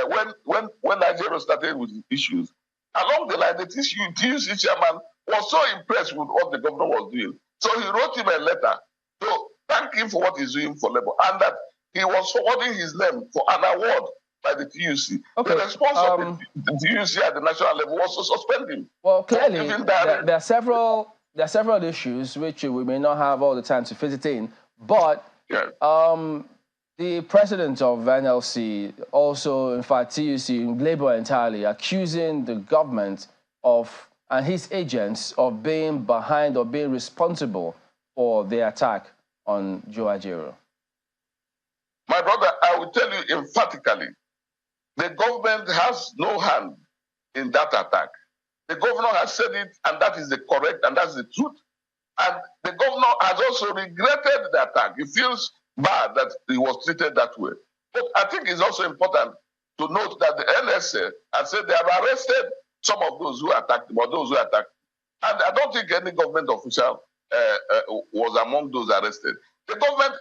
when Ajero started with issues, along the line, the TUC chairman was so impressed with what the governor was doing. So he wrote him a letter to thank him for what he's doing for labor, and that he was forwarding his name for an award by the TUC. Okay. The response of the TUC at the national level was to suspend him. Well, clearly, there are several issues which we may not have all the time to fit it in, but the president of NLC also, in fact, TUC, Labour entirely, accusing the government of, and his agents, of being behind or being responsible for the attack on Joe Ajero. My brother, I will tell you emphatically, the government has no hand in that attack. The governor has said it, and that is the correct, and that's the truth. And the governor has also regretted the attack. He feels bad that he was treated that way. But I think it's also important to note that the NSA has said they have arrested some of those who attacked him, or those who attacked him. And I don't think any government official was among those arrested. The government,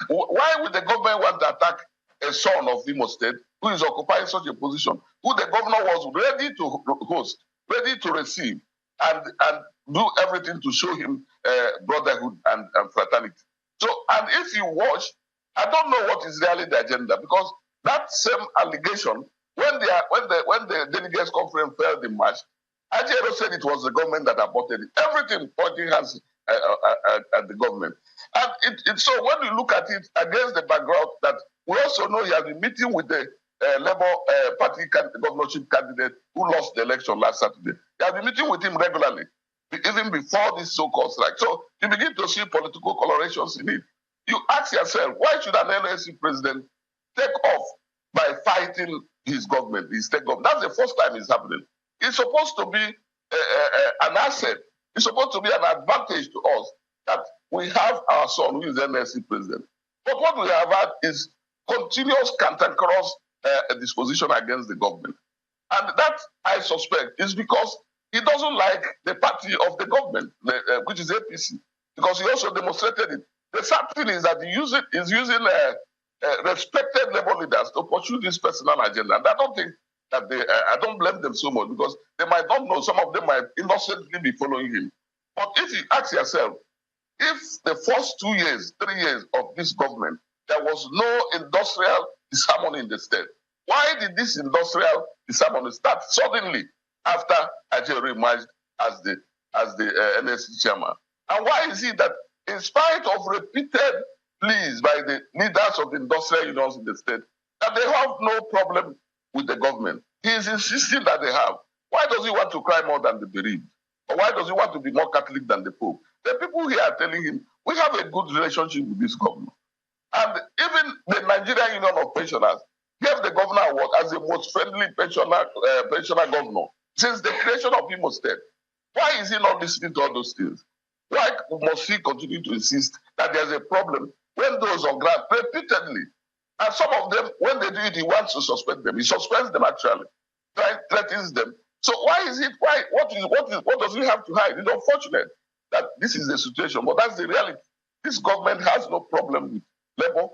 why would the government want to attack a son of Imo State who is occupying such a position, who the governor was ready to host, ready to receive, and do everything to show him brotherhood and fraternity? So, and if you watch, I don't know what is really the agenda, because that same allegation, when the delegates conference failed in March, Ajero said it was the government that aborted it. Everything pointing hands at the government. And so when you look at it against the background that we also know he has been meeting with the Labour Party governorship candidate who lost the election last Saturday. He has been meeting with him regularly, even before this so-called strike. So you begin to see political colorations in it. You ask yourself, why should an NSC president take off by fighting his government, his state government? That's the first time it's happening. It's supposed to be an asset. It's supposed to be an advantage to us that we have our son who is NSC president. But what we have had is continuous cantankerous disposition against the government. And that, I suspect, is because he doesn't like the party of the government, which is APC, because he also demonstrated it. The sad thing is that he's using respected labor leaders to pursue this personal agenda. And I don't think that I don't blame them so much, because they might not know, some of them might innocently be following him. But if you ask yourself, if the first 2 years, 3 years of this government, there was no industrial disharmony in the state, why did this industrial disharmony start suddenly after Ajero emerged as the NSC chairman? And why is it that, in spite of repeated pleas by the leaders of the industrial unions in the state, that they have no problem with the government? He is insisting that they have. Why does he want to cry more than the bereaved? Or why does he want to be more Catholic than the Pope? The people here are telling him, we have a good relationship with this governor. And even the Nigerian Union of Pensioners gave the governor award as the most friendly pensioner governor since the creation of Imo State. Why is he not listening to all those things? Why must he continue to insist that there's a problem when those on ground repeatedly, and some of them, when they do it, he wants to suspend them. He suspends them actually, threatens them. So why is it? What does he have to hide? It's unfortunate that this is the situation, but that's the reality. This government has no problem with labor.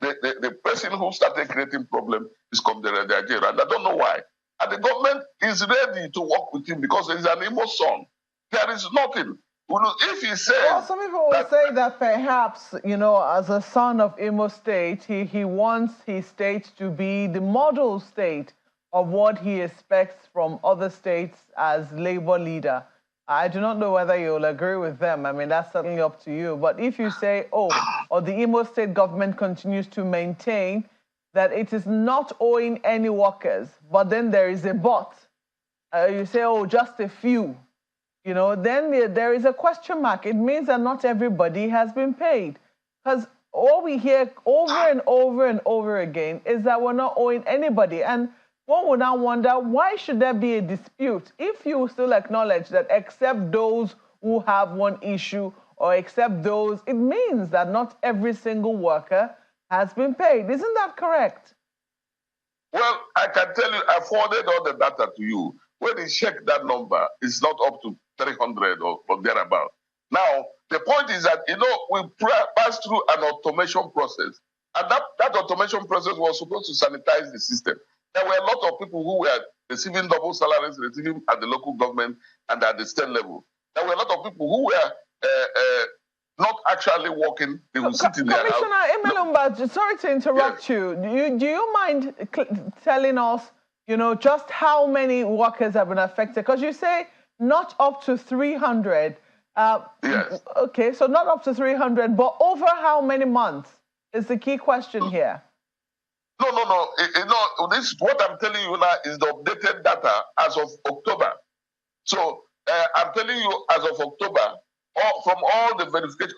The person who started creating problem is Comrade Nigeria, and I don't know why. And the government is ready to work with him because he's an Imo son. There is nothing. If he says... Well, some people will say that perhaps, you know, as a son of Imo State, he wants his state to be the model state of what he expects from other states as labor leader. I do not know whether you'll agree with them. I mean, that's certainly up to you. But if you say, or the Imo State government continues to maintain that it is not owing any workers, but then there is a but, you say, oh, just a few, you know, then there is a question mark. It means that not everybody has been paid. Because all we hear over and over and over again is that we're not owing anybody. And one would now wonder, why should there be a dispute if you still acknowledge that except those who have one issue or except those, it means that not every single worker has been paid. Isn't that correct? Well, I can tell you, I forwarded all the data to you. When you check that number, it's not up to 300 or thereabout. Now, the point is that, you know, we passed through an automation process. And that automation process was supposed to sanitize the system. There were a lot of people who were receiving double salaries, receiving at the local government and at the state level. There were a lot of people who were not actually working. They would sit in their house. Commissioner Emelumba, sorry to interrupt you. Do you mind telling us, you know, just how many workers have been affected? Because you say not up to 300. Yes. Okay, so not up to 300, but over how many months is the key question here. No. This what I'm telling you now is the updated data as of October. So I'm telling you as of October, from all the verification,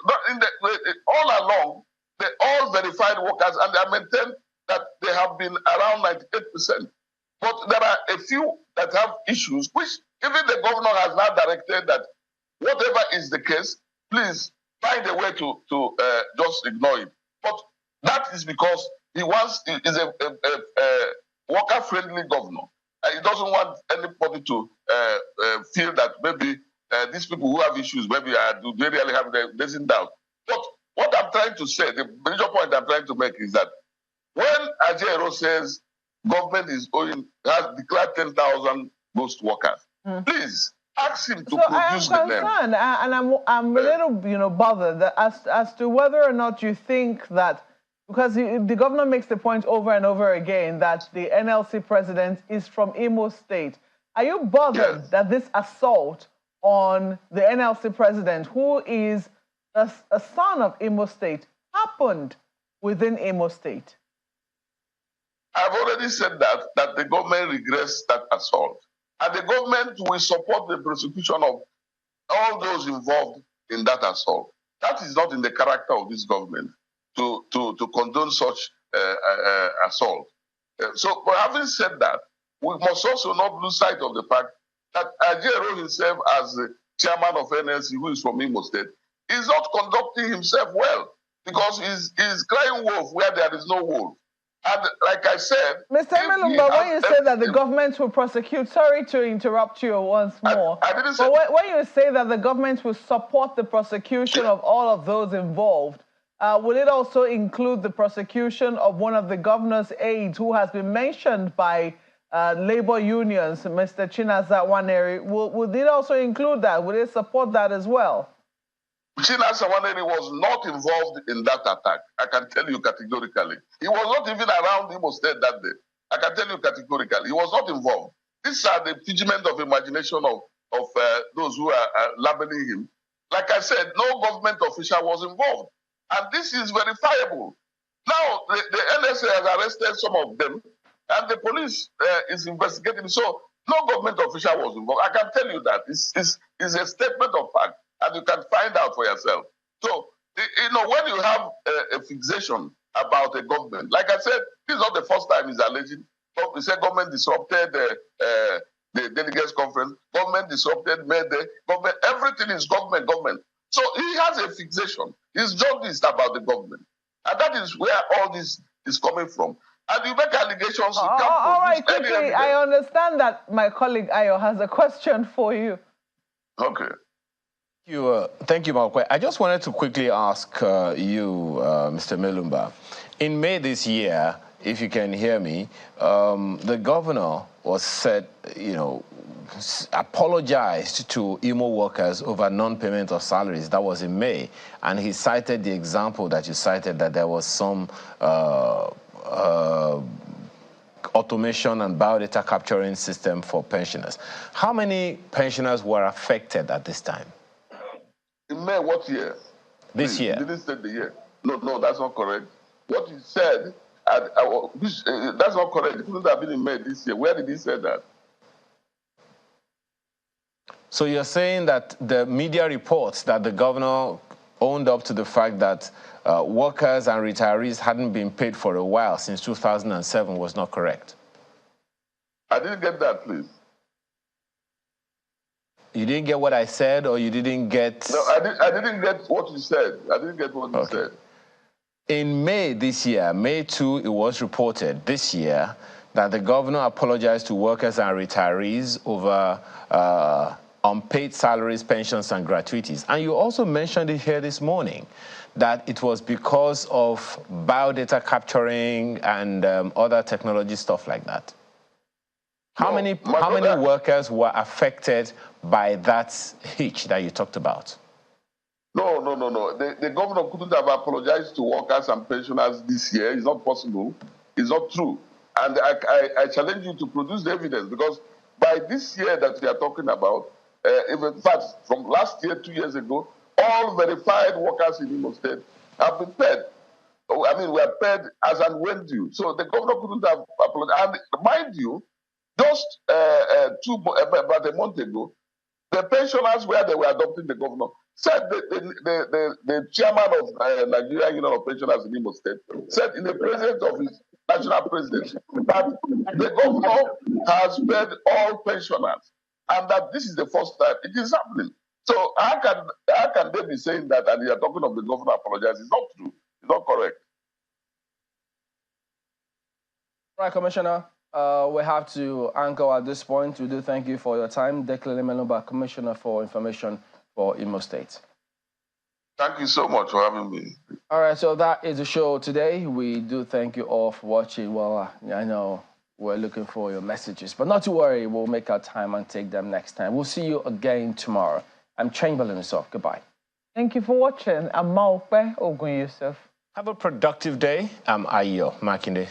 all along, they all verified workers, and they maintain that they have been around 98%. But there are a few that have issues, which even the governor has now directed that whatever is the case, please find a way to just ignore it. But that is because he is a worker-friendly governor. He doesn't want anybody to feel that maybe these people who have issues, maybe do they really have the blessing down. But what I'm trying to say, the major point I'm trying to make is that when Ajero says government has declared 10,000 ghost workers, please ask him to produce the name. And I'm a little, bothered that as to whether or not you think that, because the governor makes the point over and over again that the NLC president is from Imo State. Are you bothered that this assault on the NLC president, who is a son of Imo State, happened within Imo State? I've already said that the government regrets that assault. And the government will support the prosecution of all those involved in that assault. That is not in the character of this government to condone such assault. So, but having said that, we must also not lose sight of the fact that Ajero himself, as the chairman of NLC, who is from Imo State, is not conducting himself well because he's crying wolf where there is no wolf. And like I said... Mr. Emelumba, when you say that the government will prosecute, sorry to interrupt you once more, I didn't say... but when you say that the government will support the prosecution of all of those involved, will it also include the prosecution of one of the governor's aides who has been mentioned by labor unions, Mr. Chinaza Waneri? Would it also include that? Would it support that as well? Chinaza Waneri was not involved in that attack. I can tell you categorically. He was not even around Imo State that day. I can tell you categorically. He was not involved. These are the figment of imagination of those who are labeling him. Like I said, no government official was involved. And this is verifiable. Now, the NSA has arrested some of them, and the police is investigating. So No government official was involved. I can tell you that. It's a statement of fact, and you can find out for yourself. So, when you have a fixation about a government, like I said, this is not the first time he's alleging. He said government disrupted the delegates conference, government disrupted Mayday, government, everything is government. So he has a fixation. His job is about the government. And that is where all this is coming from. And you make allegations. All right, quickly, I understand that my colleague Ayo has a question for you. Okay. Thank you, Malkwe. I just wanted to quickly ask you, Mr. Melumba. In May this year, if you can hear me, the governor was said, apologized to Imo workers over non-payment of salaries. That was in May. And he cited the example that you cited, that there was some automation and biodata capturing system for pensioners. How many pensioners were affected at this time? In May, what year? This year. You didn't say the year. No, that's not correct. What you said, that's not correct. It couldn't have been in May this year. Where did he say that? So you're saying that the media reports that the governor owned up to the fact that workers and retirees hadn't been paid for a while, since 2007, was not correct? I didn't get that, please. You didn't get what I said, or you didn't get... No, I didn't get what you said. I didn't get what you said. In May this year, May 2, it was reported this year that the governor apologized to workers and retirees over unpaid salaries, pensions, and gratuities. And you also mentioned it here this morning, that it was because of biodata capturing and other technology stuff like that. How many workers were affected by that hitch that you talked about? No. The governor couldn't have apologized to workers and pensioners this year. It's not possible. It's not true. And I challenge you to produce the evidence, because by this year that we are talking about, in fact, from last year, 2 years ago, all verified workers in Imo State have been paid. I mean, we are paid as and when due. So the governor couldn't have apologized. And mind you, just about a month ago, the pensioners where they were adopting the governor said the chairman of Nigeria Union of Pensioners in Imo State said in the presence of his national president that the governor has paid all pensioners, and that this is the first time it is happening. So how can they be saying that and they are talking of the governor apologizing? It's not true. It's not correct. Right, Commissioner. We have to anchor at this point. We do thank you for your time. Declan Melumba, Commissioner for Information for Imo State. Thank you so much for having me. All right, so that is the show today. We do thank you all for watching. Well, I know we're looking for your messages, but not to worry. We'll make our time and take them next time. We'll see you again tomorrow. I'm Chamberlain Yusuf. Goodbye. Thank you for watching. I'm Muda Yusuf. Have a productive day. I'm Ayo Makinde.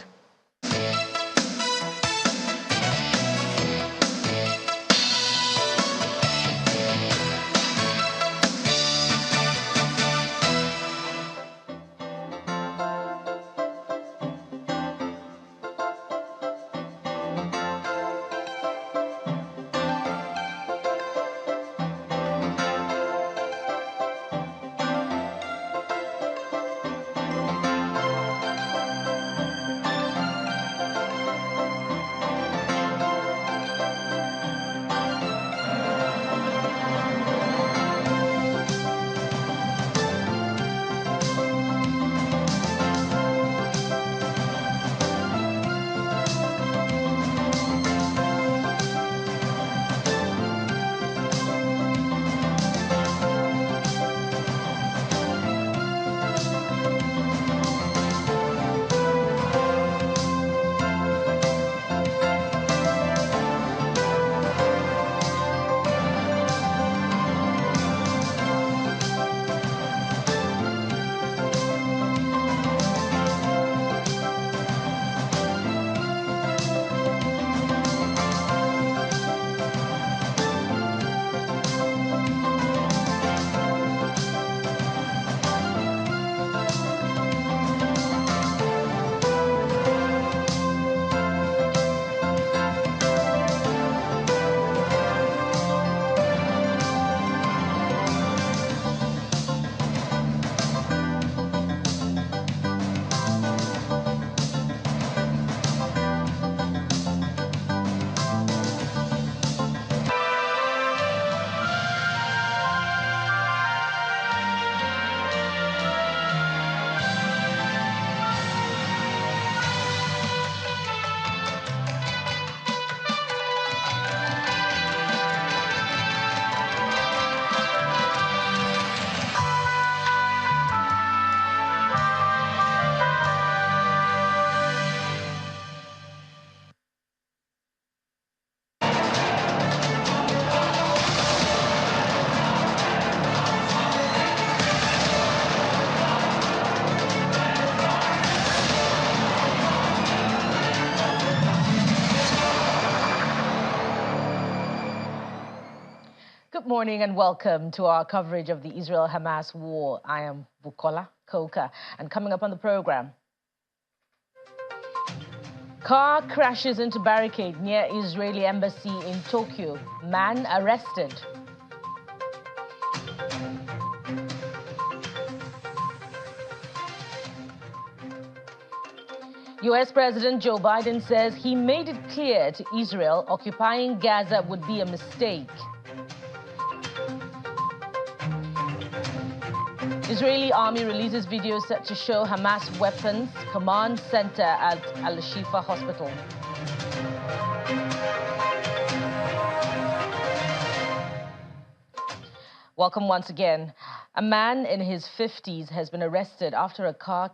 Good morning and welcome to our coverage of the Israel-Hamas war. I am Bukola Koka, and coming up on the program, car crashes into barricade near Israeli embassy in Tokyo. Man arrested. U.S. President Joe Biden says he made it clear to Israel occupying Gaza would be a mistake. Israeli army releases video set to show Hamas weapons command center at Al-Shifa hospital. Welcome once again. A man in his 50s has been arrested after a car